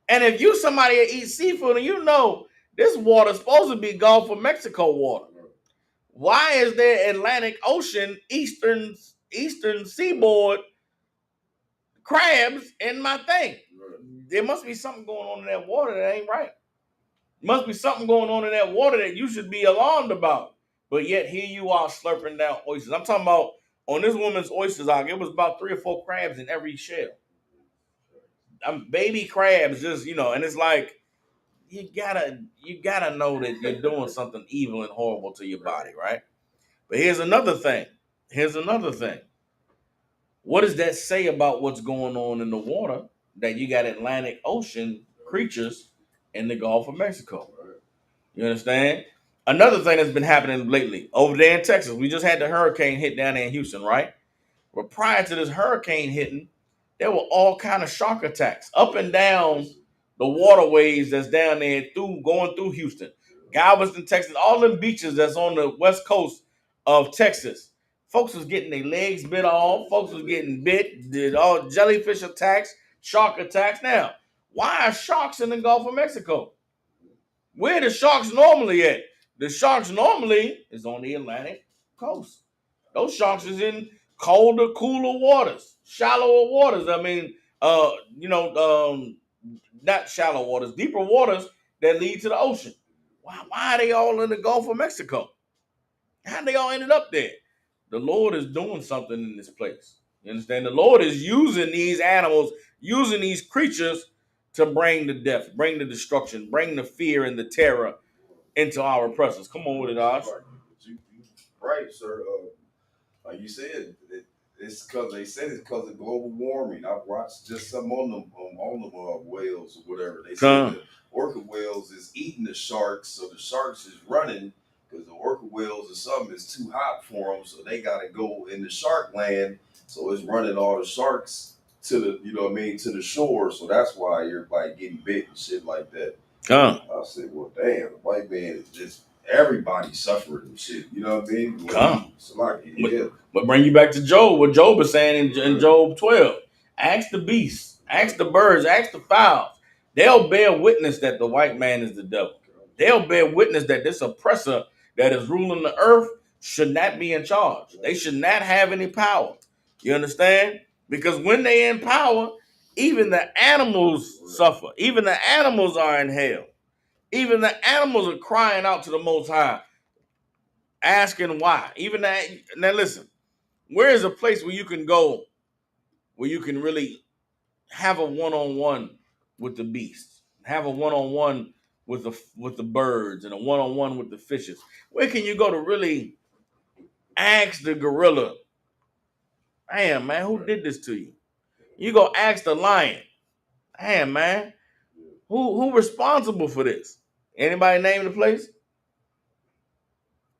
And if you somebody that eats seafood and you know This water is supposed to be Gulf of Mexico water. Why is there Atlantic Ocean, eastern seaboard crabs in my thing? There must be something going on in that water that ain't right. Must be something going on in that water that you should be alarmed about. But yet here you are slurping down oysters. I'm talking about on this woman's oysters, it was about 3 or 4 crabs in every shell. Baby crabs, just, and it's like you gotta know that you're doing something evil and horrible to your body, right? But here's another thing. What does that say about what's going on in the water that you got Atlantic Ocean creatures in the Gulf of Mexico? You understand? Another thing that's been happening lately over there in Texas, we just had the hurricane hit down there in Houston, right? But prior to this hurricane hitting, there were all kind of shark attacks up and down the waterways that's down there going through Houston, Galveston, Texas, all them beaches that's on the west coast of Texas. Folks was getting their legs bit off. Folks was getting bit. Did all jellyfish attacks, shark attacks. Now, why are sharks in the Gulf of Mexico? Where the sharks normally at? The sharks normally is on the Atlantic coast. Those sharks is in colder, cooler waters, shallower waters. I mean, not shallow waters, deeper waters that lead to the ocean. Why are they all in the Gulf of Mexico? How they all ended up there? The Lord is doing something in this place. You understand? The Lord is using these animals, using these creatures to bring the death, bring the destruction, bring the fear and the terror into our presence. Come on with it, Osh. Right, sir. Like you said, it's because they said it's because of global warming. I've watched just some on them whales or whatever. They said the orca whales is eating the sharks, so the sharks is running because the orca whales or something is too hot for them, so they got to go in the shark land. So it's running all the sharks to the, to the shore. So that's why you're like getting bit and shit like that. I said, well, damn, the white man is just everybody suffering and shit. You know what I mean? But bring you back to Job, what Job is saying in Job 12. Ask the beasts, ask the birds, ask the fowls. They'll bear witness that the white man is the devil. They'll bear witness that this oppressor that is ruling the earth should not be in charge. They should not have any power. You understand? Because when they're in power, even the animals suffer. Even the animals are in hell. Even the animals are crying out to the Most High, asking why. Now listen, where is a place where you can go, where you can really have a one-on-one with the beasts, have a one-on-one with the birds, and a one-on-one with the fishes? Where can you go to really ask the gorilla, damn, man, who did this to you? You go ask the lion, damn, man, who responsible for this? Anybody name the place?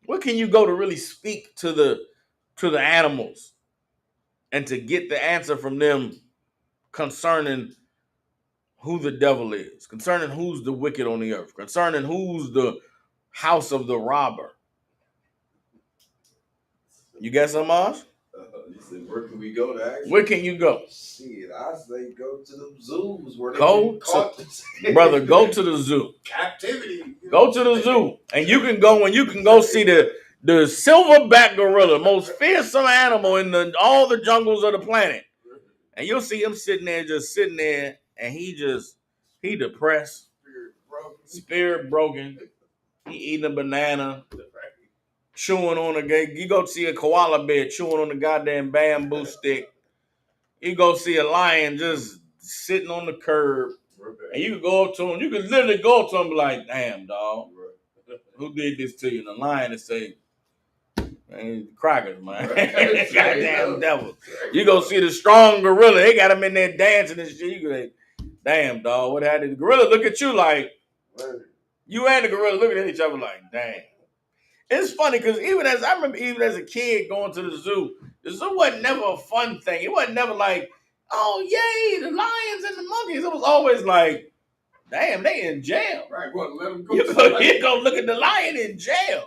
Where can you go to really speak to the animals and to get the answer from them concerning who the devil is, concerning who's the wicked on the earth, concerning who's the house of the robber? You got some, Mosh? You said, where can we go to ask? Where can you go? Shit, I say go to the zoos where they brother, go to the zoo. Captivity. Go to the zoo. And you can go see the silverback gorilla, most fearsome animal in all the jungles of the planet. And you'll see him sitting there, and he depressed, spirit broken. He eating a banana, chewing on you go see a koala bear chewing on the goddamn bamboo stick. You go see a lion just sitting on the curb, and you can go up to him. You can literally go up to him and be like, damn, dog, who did this to you? And the lion is saying, man, crackers, man. Goddamn devil. You go see the strong gorilla. They got him in there dancing and shit. You go like, damn, dog, what happened? The gorilla look at you like, you and the gorilla looking at each other like, damn. It's funny because even as a kid going to the zoo wasn't never a fun thing. It wasn't never like, oh, yay, the lions and the monkeys. It was always like, damn, they in jail. Right, well, let them go. You go look at the lion in jail.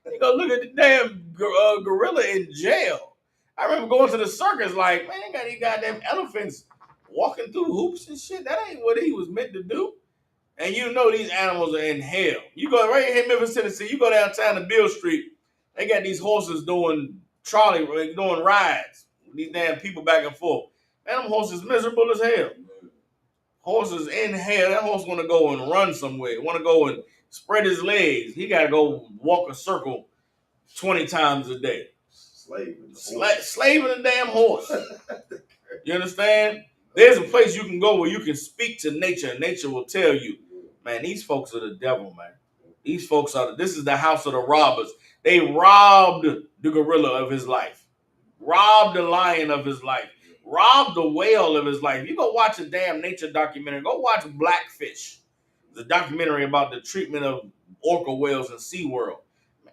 You go look at the damn gorilla in jail. I remember going to the circus like, man, got these goddamn elephants walking through hoops and shit. That ain't what he was meant to do. And you know these animals are in hell. You go right here in Memphis, Tennessee, you go downtown to Bill Street, they got these horses doing doing rides. These damn people back and forth. Man, them horses miserable as hell. Horses in hell. That horse want to go and run somewhere. Want to go and spread his legs. He got to go walk a circle 20 times a day. Slaving the damn horse. You understand? There's a place you can go where you can speak to nature, and nature will tell you, man, these folks are the devil, man. These folks this is the house of the robbers. They robbed the gorilla of his life, robbed the lion of his life, robbed the whale of his life. You go watch a damn nature documentary. Go watch Blackfish, the documentary about the treatment of orca whales in SeaWorld.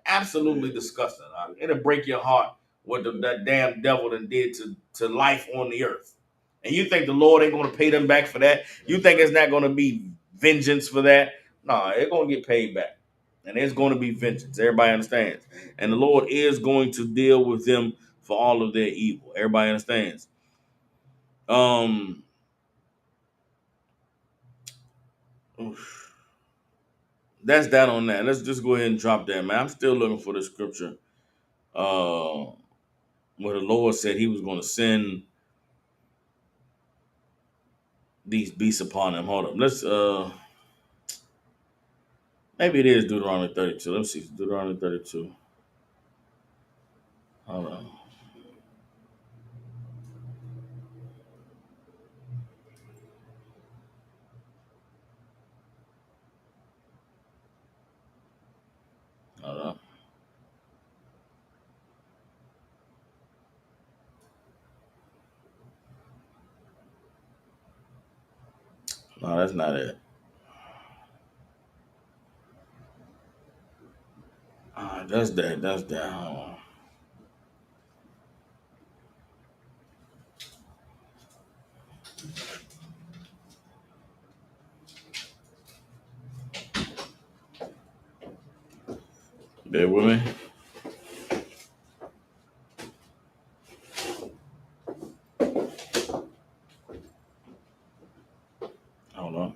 Absolutely disgusting. It'll break your heart what that damn devil done did to life on the earth. And you think the Lord ain't going to pay them back for that? You think it's not going to be vengeance for that? No, they're going to get paid back. And there's going to be vengeance. Everybody understands. And the Lord is going to deal with them for all of their evil. Everybody understands. That's that on that. Let's just go ahead and drop that, man. I'm still looking for the scripture where the Lord said he was going to send these beasts upon them. Hold up. Let's maybe it is Deuteronomy 32. Let's see. Deuteronomy 32. Hold on. Hold on. No, that's not it. That's that. That's that. Hold on. Bear with me. Hold on.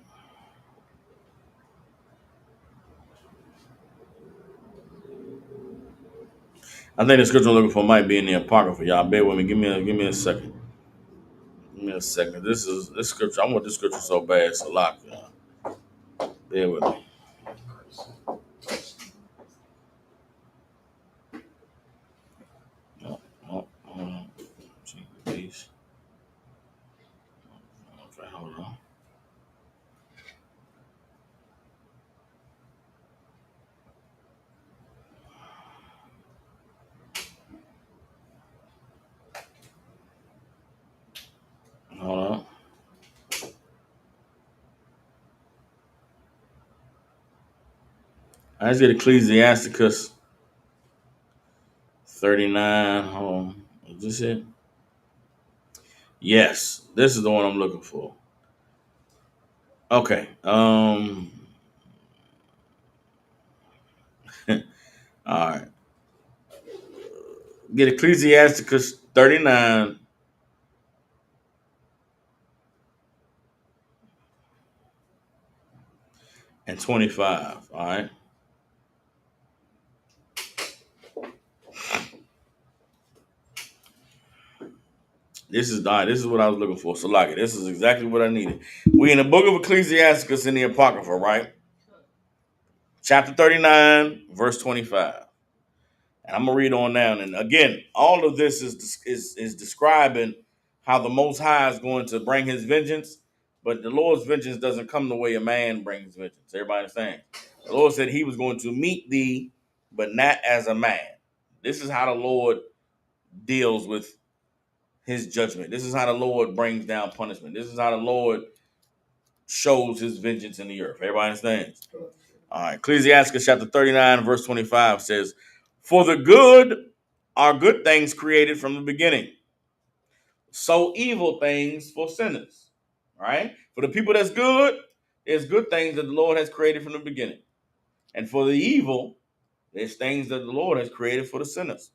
I think the scripture I'm looking for might be in the Apocrypha. Y'all bear with me. Give me a second. Give me a second. This scripture. I want this scripture so bad. It's a lot, y'all. Bear with me. Hold on. Please. Okay, hold on. Hold on. I just get Ecclesiasticus 39. Hold on. Is this it? Yes, this is the one I'm looking for. Okay. All right. Get Ecclesiasticus 39. And 25. All right. This is what I was looking for. So, like, this is exactly what I needed. We in the book of Ecclesiasticus in the Apocrypha, right? Chapter 39, verse 25. And I'm gonna read on down. And again, all of this is describing how the Most High is going to bring His vengeance, but the Lord's vengeance doesn't come the way a man brings vengeance. Everybody understand? The Lord said He was going to meet thee, but not as a man. This is how the Lord deals with His judgment. This is how the Lord brings down punishment. This is how the Lord shows His vengeance in the earth. Everybody understands? All right. Ecclesiasticus chapter 39, verse 25 says, "For the good are good things created from the beginning, so evil things for sinners." Right? For the people that's good, there's good things that the Lord has created from the beginning. And for the evil, there's things that the Lord has created for the sinners.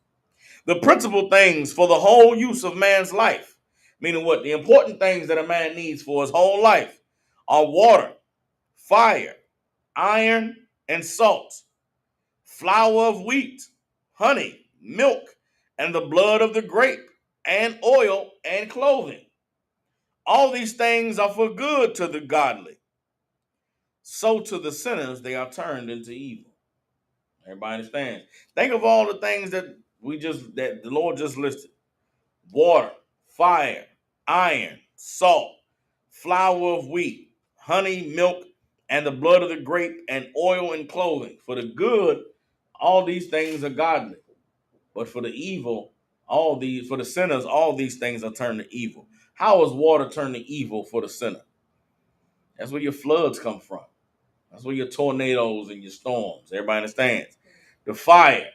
The principal things for the whole use of man's life, meaning what? The important things that a man needs for his whole life are water, fire, iron, and salt, flour of wheat, honey, milk, and the blood of the grape, and oil and clothing. All these things are for good to the godly. So to the sinners they are turned into evil. Everybody understands? Think of all the things that the Lord just listed: water, fire, iron, salt, flour of wheat, honey, milk, and the blood of the grape, and oil and clothing. For the good, all these things are godly. But for the evil, for the sinners, all these things are turned to evil. How is water turned to evil for the sinner? That's where your floods come from. That's where your tornadoes and your storms. Everybody understands? The fire.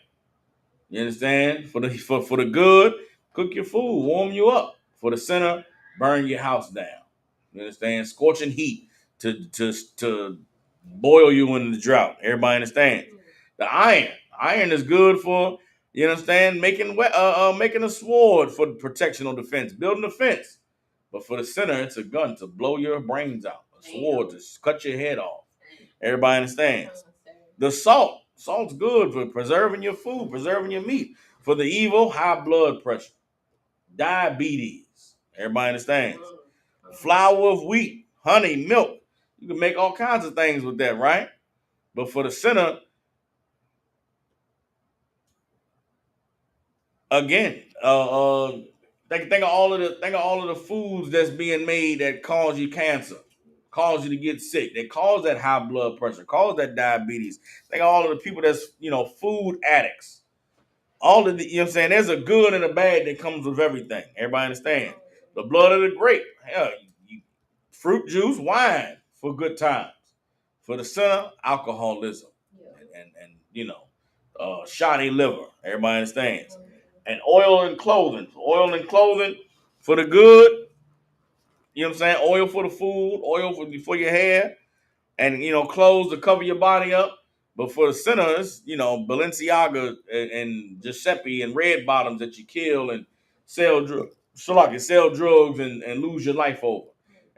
You understand? For the good, cook your food, warm you up. For the sinner, burn your house down. You understand? Scorching heat to boil you in the drought. Everybody understands? The iron. Iron is good for, you understand, making a sword for protection or defense, building a fence. But for the sinner, it's a gun to blow your brains out, a sword to cut your head off. Everybody understands? The salt. Salt's good for preserving your food, preserving your meat. For the evil, high blood pressure, diabetes. Everybody understands? Flour of wheat, honey, milk. You can make all kinds of things with that, right? But for the sinner, again, think of all of the foods that's being made that cause you cancer, cause you to get sick, that cause that high blood pressure, cause that diabetes. Think of all of the people that's food addicts. All of the, you know what I'm saying? There's a good and a bad that comes with everything. Everybody understand? The blood of the grape, hell, fruit juice, wine for good times. For the sinner, alcoholism and shoddy liver. Everybody understands? And oil and clothing. Oil and clothing for the good. You know what I'm saying? Oil for the food, oil for your hair, and clothes to cover your body up. But for the sinners, Balenciaga and Giuseppe and red bottoms that you kill and sell drugs and lose your life over.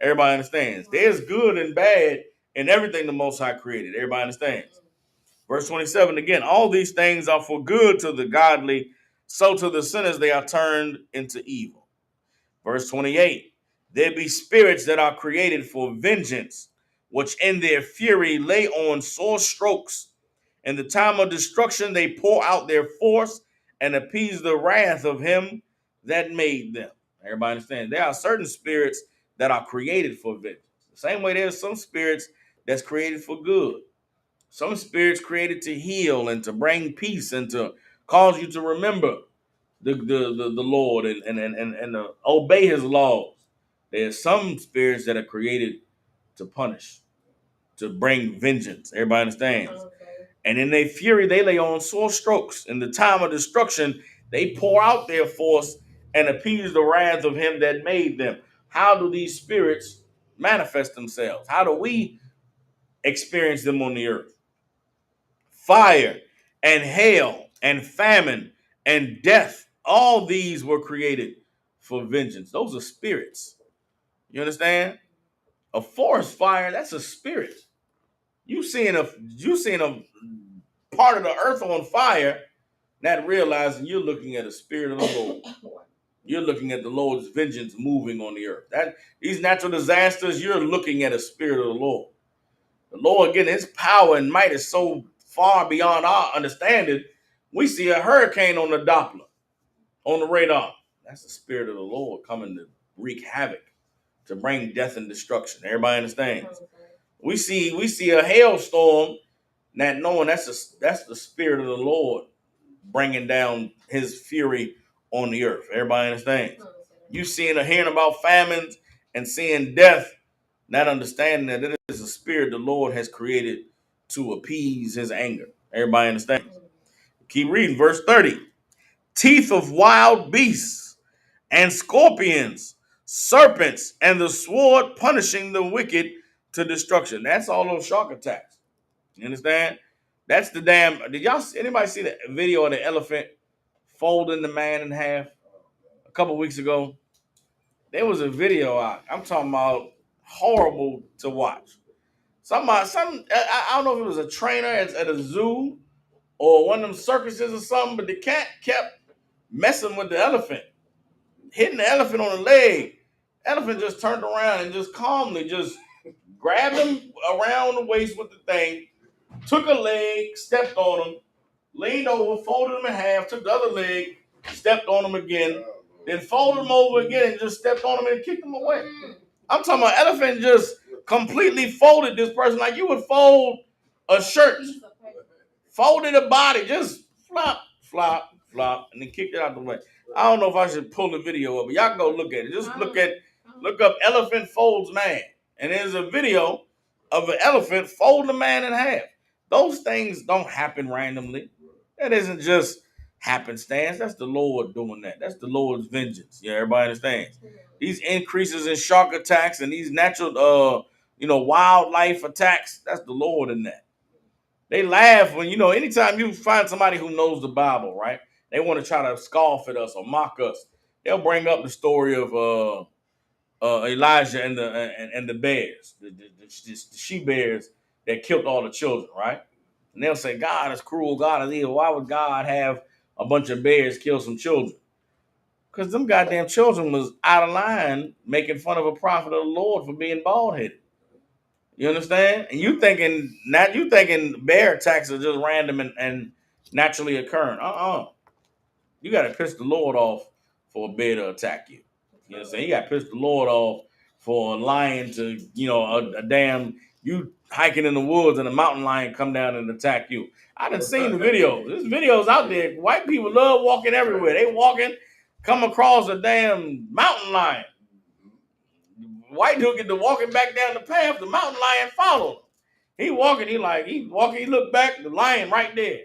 Everybody understands. There's good and bad in everything the Most High created. Everybody understands. Verse 27 again, all these things are for good to the godly, so to the sinners they are turned into evil. Verse 28, there be spirits that are created for vengeance, which in their fury lay on sore strokes. In the time of destruction they pour out their force and appease the wrath of him that made them. Everybody understand? There are certain spirits that are created for vengeance. The same way there's some spirits that's created for good. Some spirits created to heal and to bring peace and to cause you to remember the Lord and to obey his laws. There's some spirits that are created to punish, to bring vengeance. Everybody understands? Okay. And in their fury, they lay on sore strokes. In the time of destruction, they pour out their force and appease the wrath of him that made them. How do these spirits manifest themselves? How do we experience them on the earth? Fire and hail and famine and death. All these were created for vengeance. Those are spirits. You understand? A forest fire, that's a spirit. You seeing a part of the earth on fire, not realizing you're looking at a spirit of the Lord. You're looking at the Lord's vengeance moving on the earth. These natural disasters, you're looking at a spirit of the Lord. The Lord, again, his power and might is so far beyond our understanding. We see a hurricane on the Doppler, on the radar. That's the spirit of the Lord coming to wreak havoc, to bring death and destruction. Everybody understands? We see a hailstorm, not knowing that's the spirit of the Lord bringing down his fury on the earth. Everybody understands? You hearing about famines and seeing death, not understanding that it is a spirit the Lord has created to appease his anger. Everybody understands? Keep reading, verse 30. Teeth of wild beasts and scorpions, serpents, and the sword punishing the wicked to destruction. That's all those shark attacks. You understand? That's the damn. Anybody see the video of the elephant folding the man in half a couple weeks ago? There was a video out. I'm talking about horrible to watch. I don't know if it was a trainer at a zoo or one of them circuses or something, but the cat kept messing with the elephant, hitting the elephant on the leg. Elephant just turned around and just calmly just grabbed him around the waist with the thing, took a leg, stepped on him, leaned over, folded him in half, took the other leg, stepped on him again, then folded him over again and just stepped on him and kicked him away. I'm talking about elephant just completely folded this person like you would fold a shirt. Folded a body, just flop, flop, flop, and then kicked it out the way. I don't know if I should pull the video up, but y'all go look at it. Just look up elephant folds man. And there's a video of an elephant folding a man in half. Those things don't happen randomly. That isn't just happenstance. That's the Lord doing that. That's the Lord's vengeance. Yeah, everybody understands. These increases in shark attacks and these natural, wildlife attacks, that's the Lord in that. They laugh when, anytime you find somebody who knows the Bible, right? They want to try to scoff at us or mock us. They'll bring up the story of Elijah and the bears, the she bears that killed all the children, right? And they'll say, God is cruel, God is evil. Why would God have a bunch of bears kill some children? Because them goddamn children was out of line making fun of a prophet of the Lord for being bald-headed. You understand? And you thinking bear attacks are just random and naturally occurring. You got to piss the Lord off for a bear to attack you. You know what I'm saying? You got to piss the Lord off for a lion to, you hiking in the woods and a mountain lion come down and attack you. I done seen the video. There's videos out there. White people love walking everywhere. They walking, come across a damn mountain lion. White dude get to walking back down the path, the mountain lion followed him. He walking, he look back, the lion right there.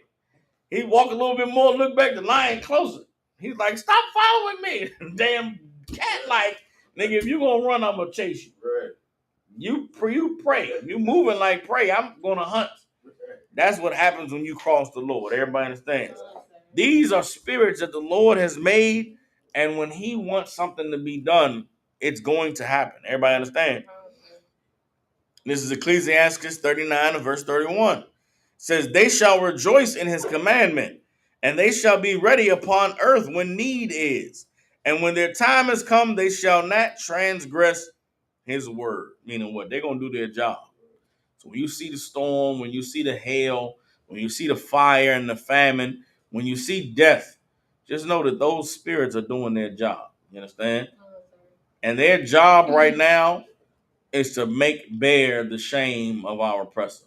He walk a little bit more, look back, the lion closer. He's like, stop following me. Damn cat like, nigga, if you gonna run, I'm gonna chase you. Right. You pray. You moving like prey, I'm gonna hunt. That's what happens when you cross the Lord. Everybody understands. These are spirits that the Lord has made, and when he wants something to be done, it's going to happen. Everybody understand? This is Ecclesiastes 39 and verse 31. It says, they shall rejoice in his commandment, and they shall be ready upon earth when need is. And when their time has come, they shall not transgress his word. Meaning what? They're going to do their job. So when you see the storm, when you see the hail, when you see the fire and the famine, when you see death, just know that those spirits are doing their job. You understand? And their job right now is to make bare the shame of our oppressor.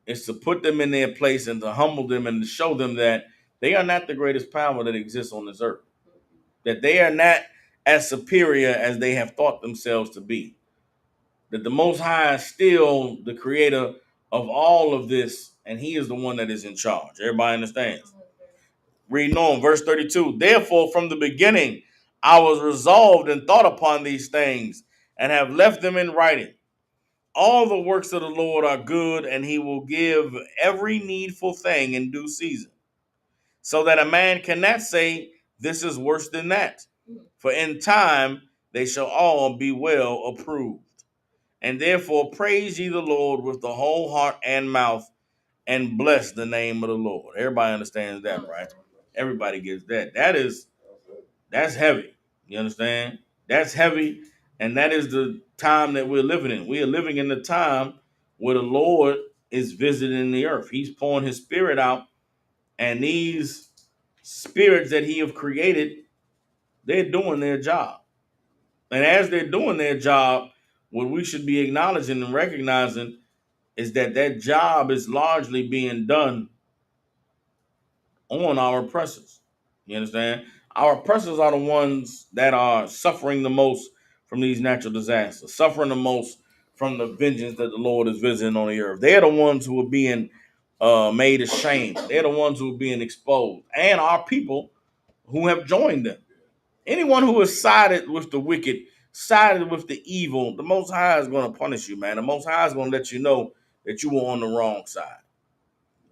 It's to put them in their place and to humble them and to show them that they are not the greatest power that exists on this earth. That they are not as superior as they have thought themselves to be. That the Most High is still the creator of all of this, and he is the one that is in charge. Everybody understands? Reading on, verse 32. Therefore, from the beginning, I was resolved and thought upon these things, and have left them in writing. All the works of the Lord are good, and he will give every needful thing in due season, so that a man cannot say, this is worse than that. For in time they shall all be well approved. And therefore praise ye the Lord with the whole heart and mouth, and bless the name of the Lord. Everybody understands that, right? Everybody gets that. That's heavy. You understand? That's heavy. And that is the time that we're living in. We are living in the time where the Lord is visiting the earth. He's pouring his spirit out. And these spirits that he have created, they're doing their job. And as they're doing their job, what we should be acknowledging and recognizing is that that job is largely being done on our oppressors. You understand? Our oppressors are the ones that are suffering the most from these natural disasters, suffering the most from the vengeance that the Lord is visiting on the earth. They're the ones who are being made ashamed. They're the ones who are being exposed. And our people who have joined them. Anyone who has sided with the wicked, sided with the evil, the Most High is going to punish you, man. The Most High is going to let you know that you were on the wrong side.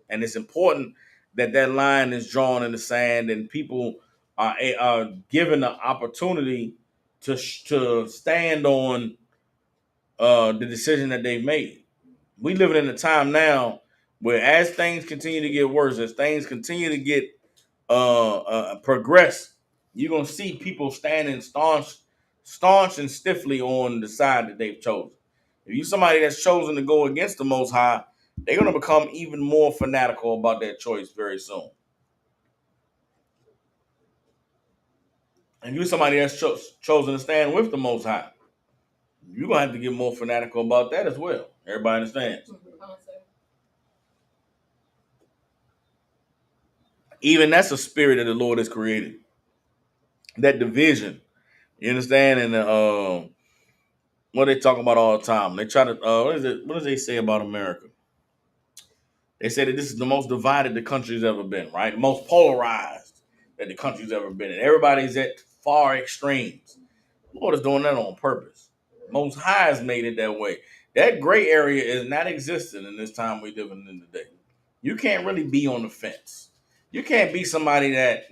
And it's important that that line is drawn in the sand and people are given the opportunity to stand on the decision that they've made. We living in a time now where as things continue to get worse, as things continue to get progress, you're gonna see people standing staunch and stiffly on the side that they've chosen. If you're somebody that's chosen to go against the Most High, they're gonna become even more fanatical about that choice very soon. If you're somebody that's chosen to stand with the Most High, you're gonna have to get more fanatical about that as well. Everybody understands? Even that's a spirit that the Lord has created. That division, you understand? And what they talk about all the time. They try to what does they say about America? They say that this is the most divided the country's ever been, right? The most polarized that the country's ever been. And everybody's at far extremes. The Lord is doing that on purpose. Most High has made it that way. That gray area is not existent in this time we're living in today. You can't really be on the fence. You can't be somebody that,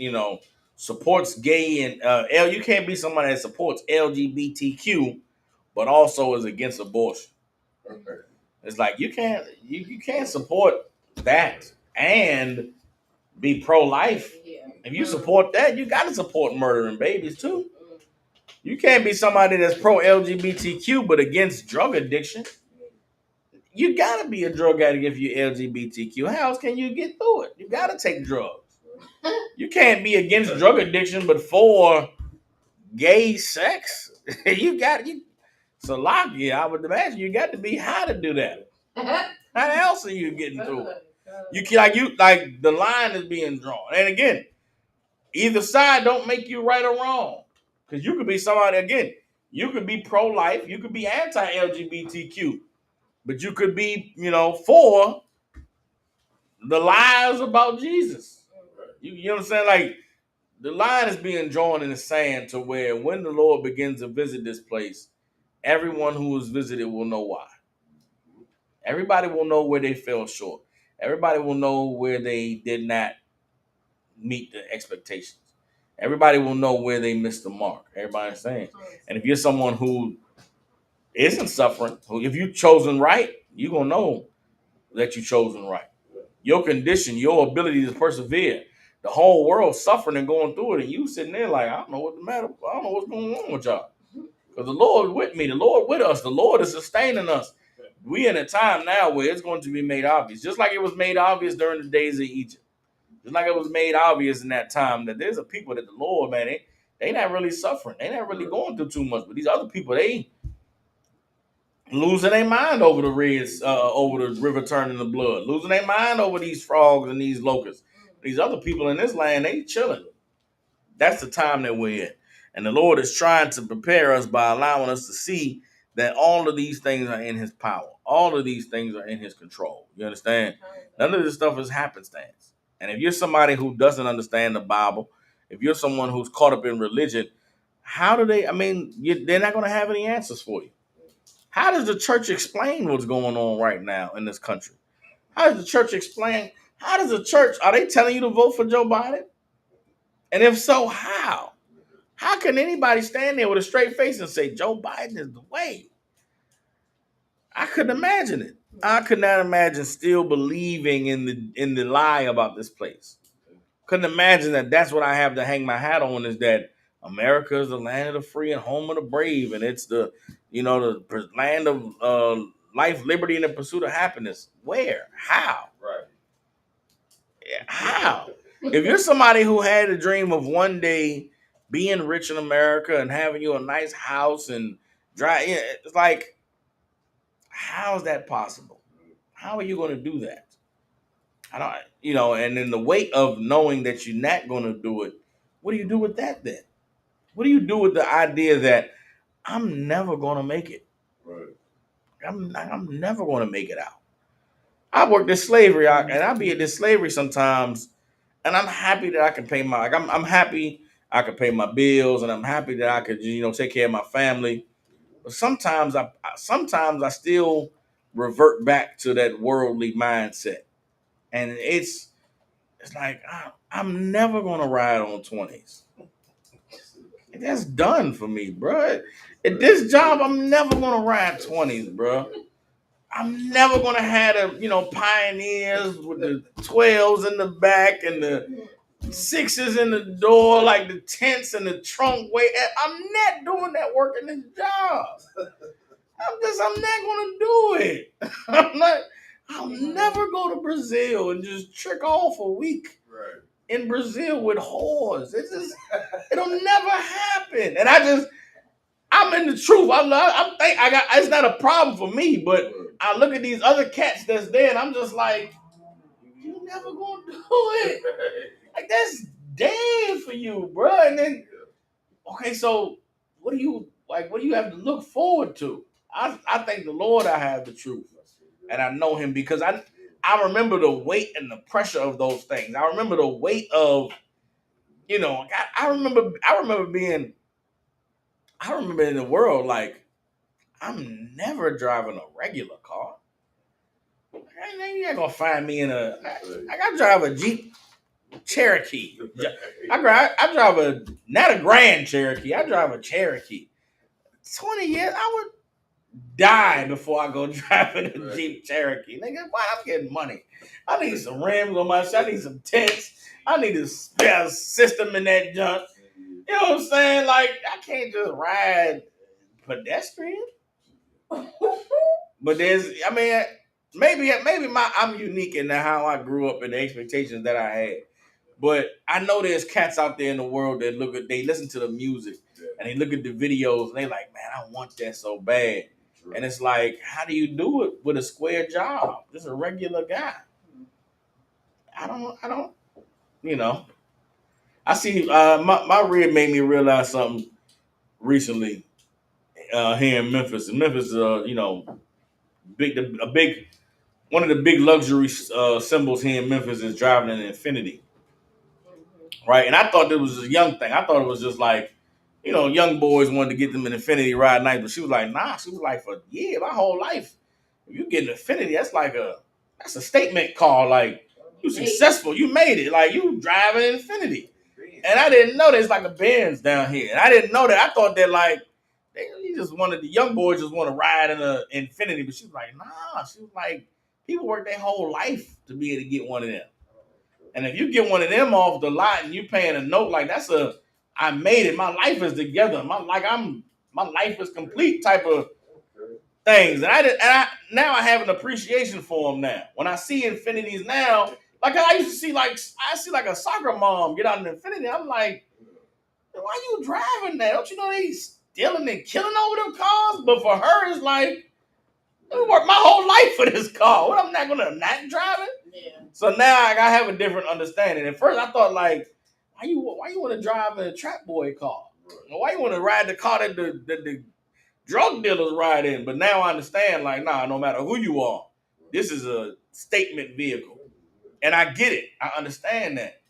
supports gay and you can't be somebody that supports LGBTQ, but also is against abortion. It's like you can't support that and be pro-life. If you support that, you got to support murdering babies too. You can't be somebody that's pro-LGBTQ but against drug addiction. You got to be a drug addict if you're LGBTQ. How else can you get through it? You got to take drugs. You can't be against drug addiction but for gay sex. Salakia, I would imagine you got to be high to do that. How else are you getting through it? Like the line is being drawn. And again, either side don't make you right or wrong. Because you could be somebody, again, you could be pro-life, you could be anti-LGBTQ, but you could be, for the lies about Jesus. You know what I'm saying? Like, the line is being drawn in the sand to where when the Lord begins to visit this place, everyone who is visited will know why. Everybody will know where they fell short. Everybody will know where they did not meet the expectations. Everybody will know where they missed the mark. Everybody's saying. And if you're someone who isn't suffering, if you've chosen right, you're going to know that you've chosen right. Your condition, your ability to persevere, the whole world suffering and going through it, and you sitting there like, I don't know what the matter. I don't know what's going on with y'all. Because the Lord with me, the Lord with us, the Lord is sustaining us. We in a time now where it's going to be made obvious, just like it was made obvious during the days of Egypt. Just like it was made obvious in that time that there's a people that the Lord, man, they not really suffering. They not really going through too much. But these other people, they losing their mind over the over the river turning to blood, losing their mind over these frogs and these locusts. These other people in this land, they chilling. That's the time that we're in. And the Lord is trying to prepare us by allowing us to see that all of these things are in his power. All of these things are in his control. You understand? None of this stuff is happenstance. And if you're somebody who doesn't understand the Bible, if you're someone who's caught up in religion, they're not going to have any answers for you. How does the church explain what's going on right now in this country? How does the church explain? Are they telling you to vote for Joe Biden? And if so, how? How can anybody stand there with a straight face and say Joe Biden is the way? I couldn't imagine it. I could not imagine still believing in the lie about this place. Couldn't imagine that that's what I have to hang my hat on, is that America is the land of the free and home of the brave, and it's the land of life, liberty, and the pursuit of happiness. Where? How? Right. Yeah, how? If you're somebody who had a dream of one day being rich in America and having you a nice house and it's like, how is that possible? How are you going to do that? I don't, and then the weight of knowing that you're not going to do it. What do you do with that then? What do you do with the idea that I'm never going to make it? Right. I'm never going to make it out. I worked this slavery and I be at this slavery sometimes, and I'm happy that I can pay I'm happy I could pay my bills, and I'm happy that I could, take care of my family. But sometimes I still revert back to that worldly mindset. And it's like, I'm never going to ride on 20s. That's done for me, bro. At this job, I'm never going to ride 20s, bro. I'm never gonna have the Pioneers with the 12s in the back and the 6s in the door, like the tents and the trunk way. I'm not doing that work in this job. I'm not gonna do it. I'll never go to Brazil and just trick off a week in Brazil with whores. It'll never happen. And I'm in the truth. It's not a problem for me, but I look at these other cats that's there and I'm just like, you never gonna do it. Like, that's dead for you, bro. And then, okay, so what do you have to look forward to? I thank the Lord I have the truth. And I know him because I remember the weight and the pressure of those things. I remember the weight of, I remember in the world, like, I'm never driving a regular car. You ain't gonna find me I drive a Jeep Cherokee. I drive not a Grand Cherokee. I drive a Cherokee. 20 years, I would die before I go driving a Jeep Cherokee. Nigga, why I'm getting money? I need some rims on my shit. I need some tents. I need a spare system in that junk. You know what I'm saying? Like, I can't just ride pedestrian. But maybe I'm unique in how I grew up and the expectations that I had. But I know there's cats out there in the world that they listen to the music and they look at the videos and they like, man, I want that so bad. And it's like, how do you do it with a square job? Just a regular guy. I don't, I see, my rib made me realize something recently here in Memphis. And Memphis, one of the big luxury symbols here in Memphis is driving an Infiniti. Right? And I thought it was a young thing. I thought it was just like, young boys wanted to get them an Infiniti ride nice, but she was like, nah. She was like, for my whole life, if you get an Infiniti, that's a statement car. Like, you successful, you made it. Like, you driving an Infiniti. And I didn't know there's like a Benz down here. And I didn't know that. I thought that like, the young boys just want to ride in an Infiniti. But she was like, nah. She was like, people work their whole life to be able to get one of them. And if you get one of them off the lot and you paying a note, like I made it. My life is together. My life is complete type of things. And now I have an appreciation for them now. When I see Infinitis now, like I used to see like a soccer mom get out an Infiniti. I'm like, why you driving that? Don't you know they stealing and killing over them cars? But for her, it's like, I worked my whole life for this car. What, I'm not gonna not drive it? Yeah. So now I have a different understanding. At first I thought like, why you want to drive a trap boy car? Or why you want to ride the car that the drug dealers ride in? But now I understand, like, nah, no matter who you are, this is a statement vehicle. And I get it. I understand that.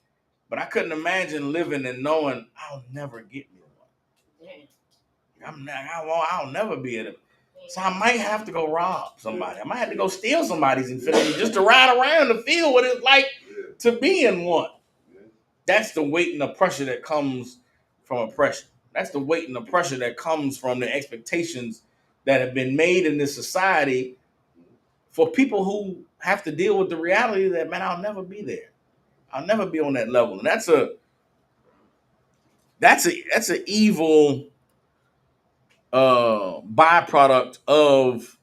But I couldn't imagine living and knowing I'll never get me one. I'll never be able to. So I might have to go rob somebody. I might have to go steal somebody's Infiniti just to ride around and feel what it's like to be in one. That's the weight and the pressure that comes from oppression. That's the weight and the pressure that comes from the expectations that have been made in this society for people who have to deal with the reality that, man, I'll never be there. I'll never be on that level. And that's an evil byproduct of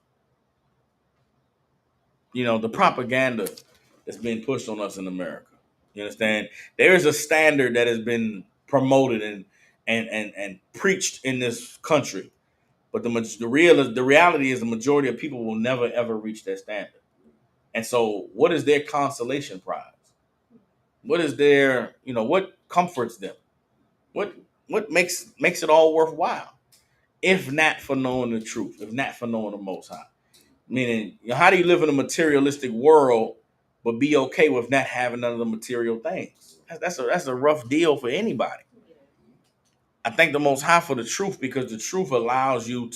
the propaganda that's being pushed on us in America. You understand? There is a standard that has been promoted and preached in this country, but the reality is the majority of people will never ever reach that standard. And so, what is their consolation prize? What is their what comforts them? What makes it all worthwhile? If not for knowing the truth, if not for knowing the Most High. Meaning, how do you live in a materialistic world but be okay with not having none of the material things? That's a rough deal for anybody. I thank the Most High for the truth, because the truth allows you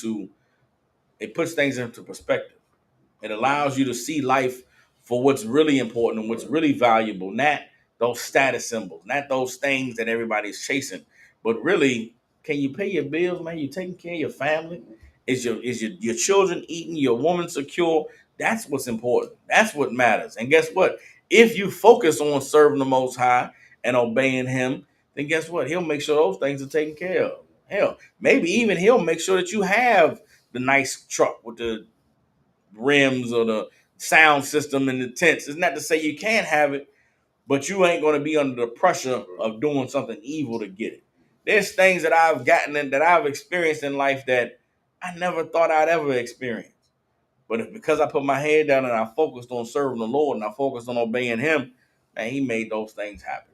it puts things into perspective. It allows you to see life for what's really important and what's really valuable, not those status symbols, not those things that everybody's chasing, but really, can you pay your bills, man? You taking care of your family? Is your children eating? Your woman secure? That's what's important. That's what matters. And guess what? If you focus on serving the Most High and obeying Him, then guess what? He'll make sure those things are taken care of. Hell, maybe even He'll make sure that you have the nice truck with the rims or the sound system and the tents. It's not to say you can't have it, but you ain't going to be under the pressure of doing something evil to get it. There's things that I've gotten and that I've experienced in life that I never thought I'd ever experience. But if because I put my head down and I focused on serving the Lord and I focused on obeying Him, man, He made those things happen.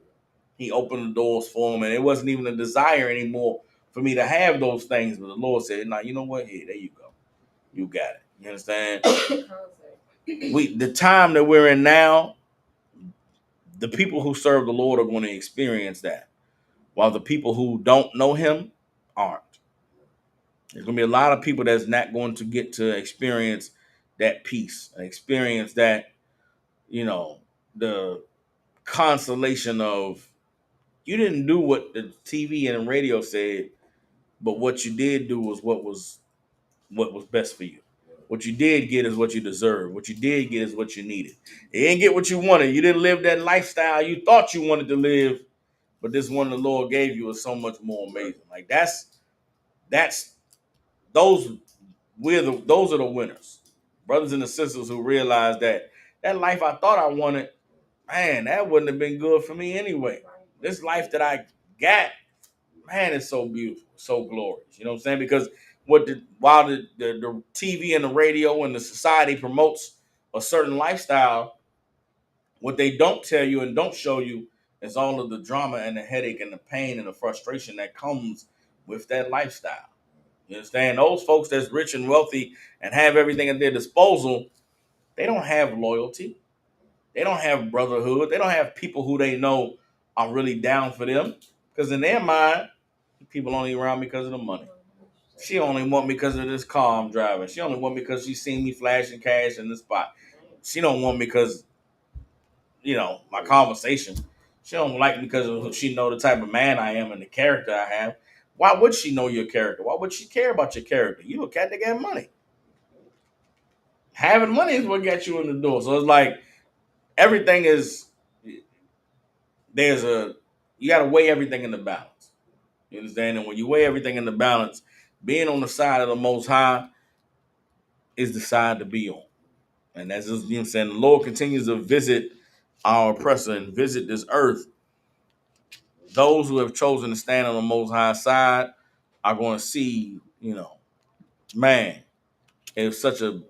He opened the doors for him, and it wasn't even a desire anymore for me to have those things. But the Lord said, "Now, you know what? Here, there you go. You got it." You understand? The time that we're in now, the people who serve the Lord are going to experience that, while the people who don't know Him aren't. There's going to be a lot of people that's not going to get to experience that peace, experience that, the consolation of you didn't do what the TV and radio said, but what you did do was what was best for you. What you did get is what you deserve. What you did get is what you needed. You didn't get what you wanted. You didn't live that lifestyle you thought you wanted to live, but this one the Lord gave you is so much more amazing. Like those are the winners, brothers and sisters who realize that life I thought I wanted, man, that wouldn't have been good for me anyway. This life that I got, man, it's so beautiful, so glorious. You know what I'm saying? Because while the TV and the radio and the society promotes a certain lifestyle, what they don't tell you and don't show you is all of the drama and the headache and the pain and the frustration that comes with that lifestyle. You understand? Those folks that's rich and wealthy and have everything at their disposal, they don't have loyalty. They don't have brotherhood. They don't have people who they know are really down for them. Because in their mind, people only around me because of the money. She only want me because of this car I'm driving. She only want me because she seen me flashing cash in the spot. She don't want me because, my conversation. She don't like me because she know the type of man I am and the character I have. Why would she know your character? Why would she care about your character? You a cat that got money. Having money is what got you in the door. So it's like everything is, you got to weigh everything in the balance. You understand? And when you weigh everything in the balance, being on the side of the Most High is the side to be on. And that's just, you know what I'm saying? The Lord continues to visit our oppressor and visit this earth. Those who have chosen to stand on the Most High side are going to see, man, it's such a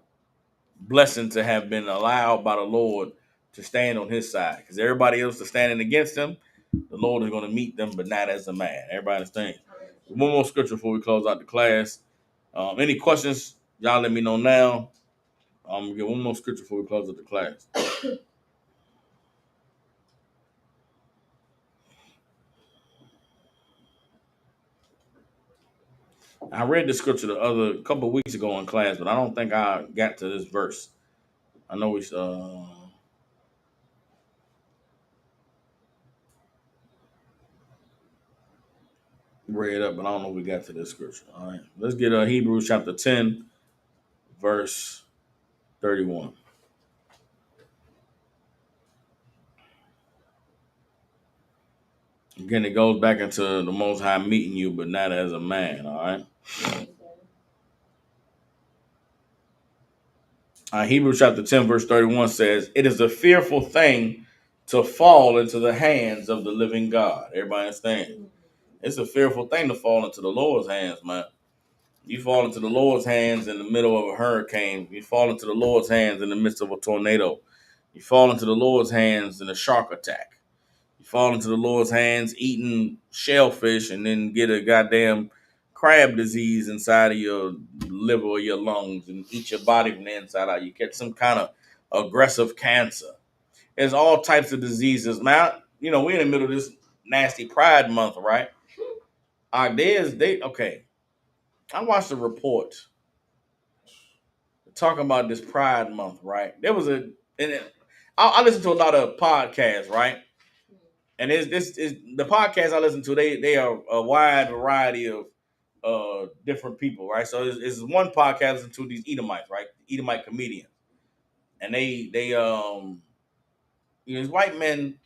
blessing to have been allowed by the Lord to stand on His side. Because everybody else is standing against Him, the Lord is going to meet them, but not as a man. Everybody understands. One more scripture before we close out the class. Any questions? Y'all let me know now. I'm going to get one more scripture before we close out the class. I read the scripture a couple of weeks ago in class, but I don't think I got to this verse. I know we read up, but I don't know if we got to this scripture. All right, let's get Hebrews chapter 10, verse 31. Again, it goes back into the Most High meeting you, but not as a man. All right. Hebrews chapter 10, verse 31 says, "It is a fearful thing to fall into the hands of the living God." Everybody understand? It's a fearful thing to fall into the Lord's hands, man. You fall into the Lord's hands in the middle of a hurricane. You fall into the Lord's hands in the midst of a tornado. You fall into the Lord's hands in a shark attack. You fall into the Lord's hands eating shellfish and then get a goddamn crab disease inside of your liver or your lungs and eat your body from the inside out. You get some kind of aggressive cancer. There's all types of diseases. Now, we're in the middle of this nasty Pride Month, right? Okay. I watched a report talking about this Pride Month, right? I listen to a lot of podcasts, right? And this is the podcast I listen to. They are a wide variety of different people, right? So it's one podcast I listen to these Edomites, right? Edomite comedians. and they these white men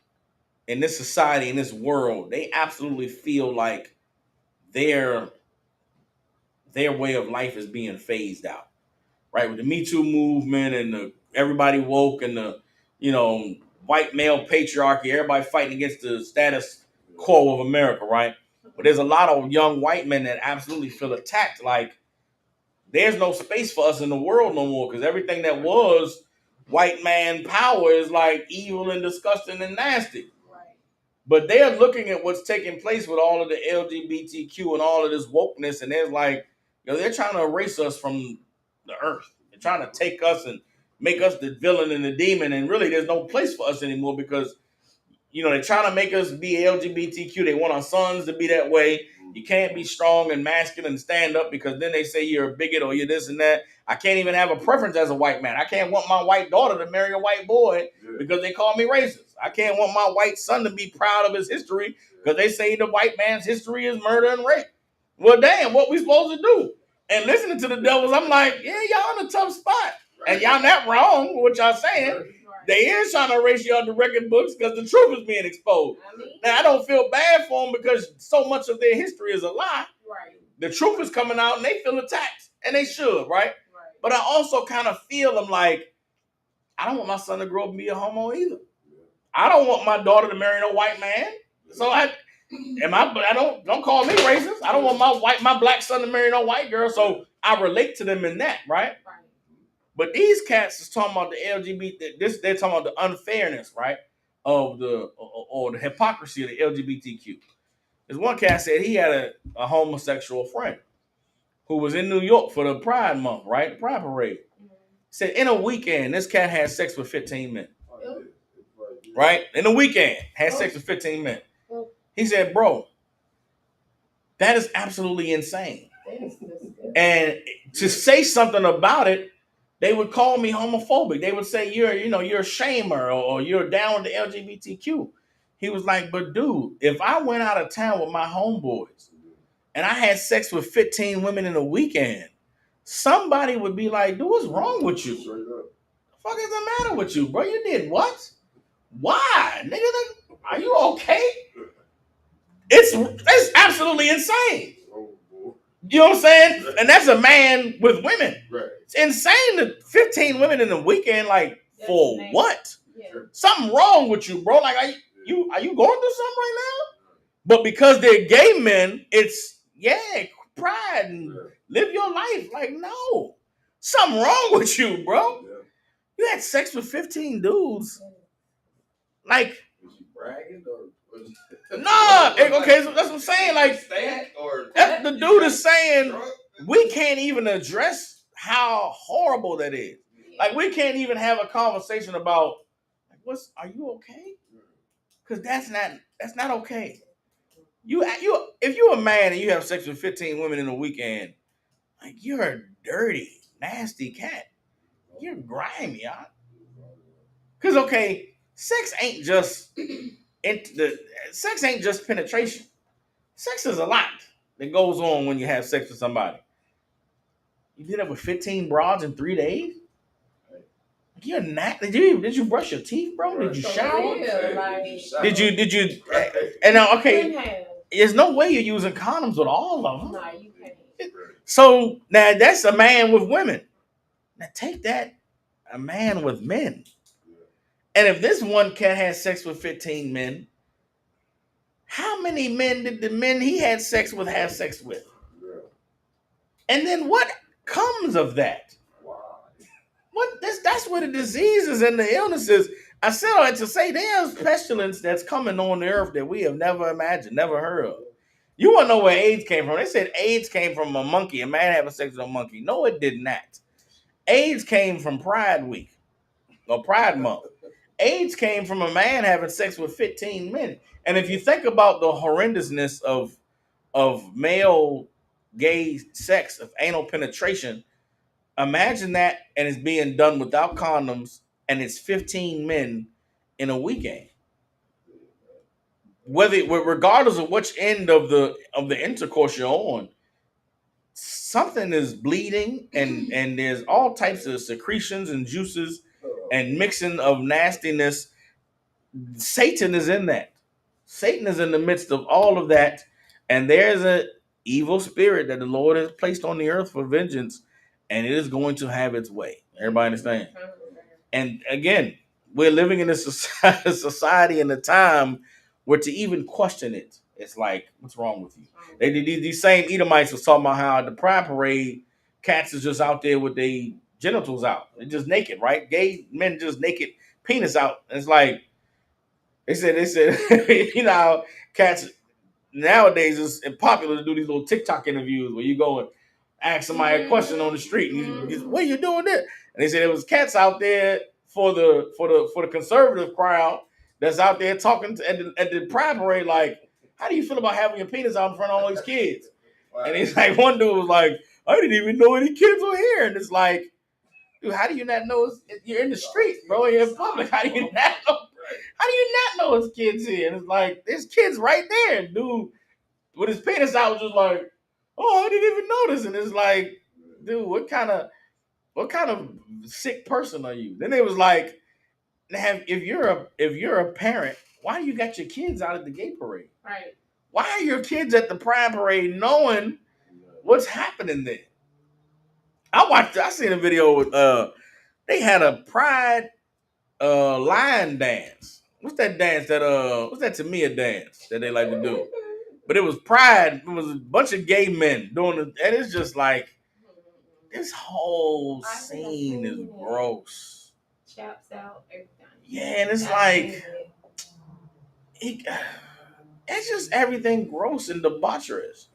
in this society, in this world, they absolutely feel like their way of life is being phased out, right? With the Me Too movement and the everybody woke and the white male patriarchy, everybody fighting against the status quo of America, right? But there's a lot of young white men that absolutely feel attacked, like there's no space for us in the world no more, because everything that was white man power is like evil and disgusting and nasty. But they're looking at what's taking place with all of the LGBTQ and all of this wokeness, and they're like, they're trying to erase us from the earth. They're trying to take us and make us the villain and the demon, and really there's no place for us anymore because, they're trying to make us be LGBTQ. They want our sons to be that way. You can't be strong and masculine and stand up because then they say you're a bigot or you're this and that. I can't even have a preference as a white man. I can't want my white daughter to marry a white boy because they call me racist. I can't want my white son to be proud of his history because they say the white man's history is murder and rape. Well, damn, what we supposed to do? And listening to the devils, I'm like, yeah, y'all in a tough spot. And y'all not wrong with what y'all saying. They is trying to erase you out the record books because the truth is being exposed. Now, I don't feel bad for them because so much of their history is a lie. The truth is coming out and they feel attacked. And they should, right? But I also kind of feel them like, I don't want my son to grow up and be a homo either. I don't want my daughter to marry no white man. So don't call me racist. I don't want my black son to marry no white girl. So I relate to them in that, right? But these cats is talking about the LGBT. They're talking about the unfairness, right, of or the hypocrisy of the LGBTQ. There's one cat said he had a homosexual friend who was in New York for the Pride Month, right, the Pride Parade. Said in a weekend, this cat had sex with 15 men. Right? In a weekend, had sex with 15 men. He said, bro, that is absolutely insane. And to say something about it, they would call me homophobic. They would say you're a shamer or you're down with the LGBTQ. He was like, but dude, if I went out of town with my homeboys and I had sex with 15 women in a weekend, somebody would be like, dude, what's wrong with you? What the fuck is the matter with you, bro? You did what? Why? Nigga, are you okay? It's absolutely insane. You know what I'm saying? And that's a man with women. Right. It's insane that 15 women in a weekend, like, for what? Yeah. Something wrong with you, bro. Like, are you going through something right now? But because they're gay men, it's, pride and live your life. Like, no. Something wrong with you, bro. Yeah. You had sex with 15 dudes. Like, was you bragging or? Nah, okay, so that's what I'm saying. Like, the dude is saying we can't even address how horrible that is. Like, we can't even have a conversation about like, are you okay? Because that's not okay. If you're a man and you have sex with 15 women in a weekend, like, you're a dirty, nasty cat. You're grimy, y'all. Because sex ain't just penetration. Sex is a lot that goes on when you have sex with somebody. You did that with 15 broads in 3 days? You're not. Did you brush your teeth, bro? Did you shower? Did you? And now, there's no way you're using condoms with all of them. No, you can't. So now that's a man with women. Now take that, a man with men. And if this one cat had sex with 15 men, how many men did the men he had sex with have sex with? And then what comes of that? That's where the diseases and the illnesses. I said all that to say there's pestilence that's coming on the earth that we have never imagined, never heard of. You want to know where AIDS came from? They said AIDS came from a monkey, a man having sex with a monkey. No, it did not. AIDS came from Pride Week or Pride Month. AIDS came from a man having sex with 15 men. And if you think about the horrendousness of male gay sex, of anal penetration, imagine that, and it's being done without condoms, and it's 15 men in a weekend. Regardless of which end of the intercourse you're on, something is bleeding, and there's all types of secretions and juices and mixing of nastiness. Satan is in that. Satan is in the midst of all of that, and there's an evil spirit that the Lord has placed on the earth for vengeance, and it is going to have its way. Everybody understand? And again, we're living in a society and a time where to even question it, it's like, what's wrong with you? These same Edomites was talking about how at the Pride Parade, cats is just out there with their genitals out. They're just naked, right? Gay men just naked, penis out. It's like, they said, you know, how cats nowadays it's popular to do these little TikTok interviews where you go and ask somebody a question on the street and you, what are you doing there? And they said there was cats out there for the conservative crowd that's out there talking at the Pride Parade, like, how do you feel about having your penis out in front of all these kids? And he's like, one dude was like, I didn't even know any kids were here. And it's like, dude, how do you not know you're in the street, bro? You're in public. How do you not know? How do you not know it's kids here? And it's like, there's kids right there. And dude, with his penis out, was just like, oh, I didn't even notice. And it's like, dude, what kind of sick person are you? Then it was like, if you're a parent, why do you got your kids out at the gay parade? Right. Why are your kids at the Pride Parade knowing what's happening there? I seen a video with they had a Pride line dance. What's that dance what's that Tamia dance that they like to do? But it was Pride. It was a bunch of gay men doing it, and it's just like this whole scene is gross. Chaps out, everything. Yeah, and it's like it's just everything gross and debaucherous.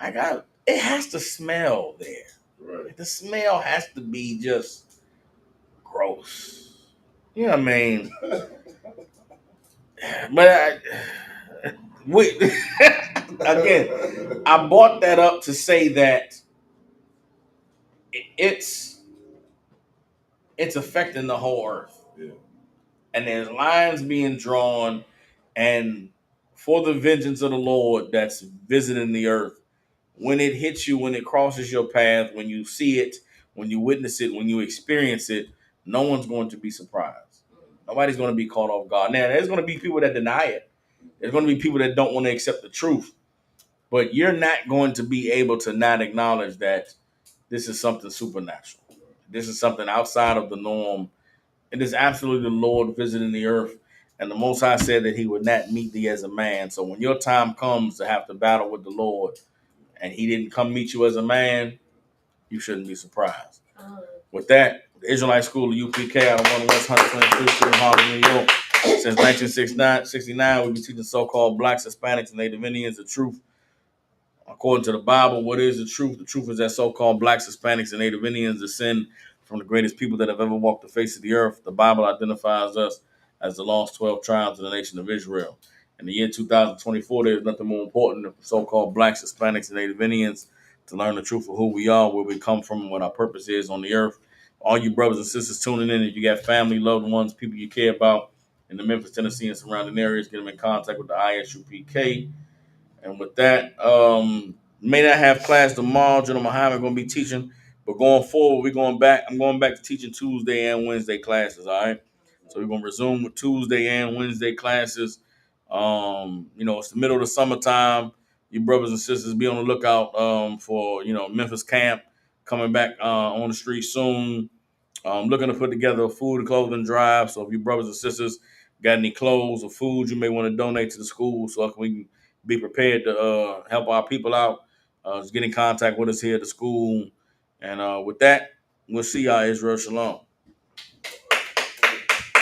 It has to smell there. Right. The smell has to be just gross. You know what I mean? But again, I brought that up to say that it's affecting the whole earth. Yeah. And there's lines being drawn, and for the vengeance of the Lord that's visiting the earth, when it hits you, when it crosses your path, when you see it, when you witness it, when you experience it, no one's going to be surprised. Nobody's going to be caught off guard. Now, there's going to be people that deny it. There's going to be people that don't want to accept the truth. But you're not going to be able to not acknowledge that this is something supernatural. This is something outside of the norm. It is absolutely the Lord visiting the earth. And the Most High said that he would not meet thee as a man. So when your time comes to have to battle with the Lord and he didn't come meet you as a man, you shouldn't be surprised. With that, the Israelite School of UPK out of 1 West 123th Street in Harlem, New York. Since 1969, we've been teaching so-called blacks, Hispanics, and Native Indians the truth. According to the Bible, what is the truth? The truth is that so-called blacks, Hispanics, and Native Indians descend from the greatest people that have ever walked the face of the earth. The Bible identifies us as the lost 12 tribes of the nation of Israel. In the year 2024, there's nothing more important than so-called blacks, Hispanics, and Native Indians to learn the truth of who we are, where we come from, and what our purpose is on the earth. All you brothers and sisters tuning in, if you got family, loved ones, people you care about in the Memphis, Tennessee, and surrounding areas, get them in contact with the ISUPK. And with that, may not have class tomorrow. General Muhammad going to be teaching, but going forward, I'm going back to teaching Tuesday and Wednesday classes. All right, so we're going to resume with Tuesday and Wednesday classes. It's the middle of the summertime. You brothers and sisters, be on the lookout for Memphis camp coming back on the street soon. Looking to put together a food and clothing drive. So if you brothers and sisters got any clothes or food you may want to donate to the school, so we can be prepared to help our people out, just get in contact with us here at the school. And with that, we'll see y'all. Israel Shalom.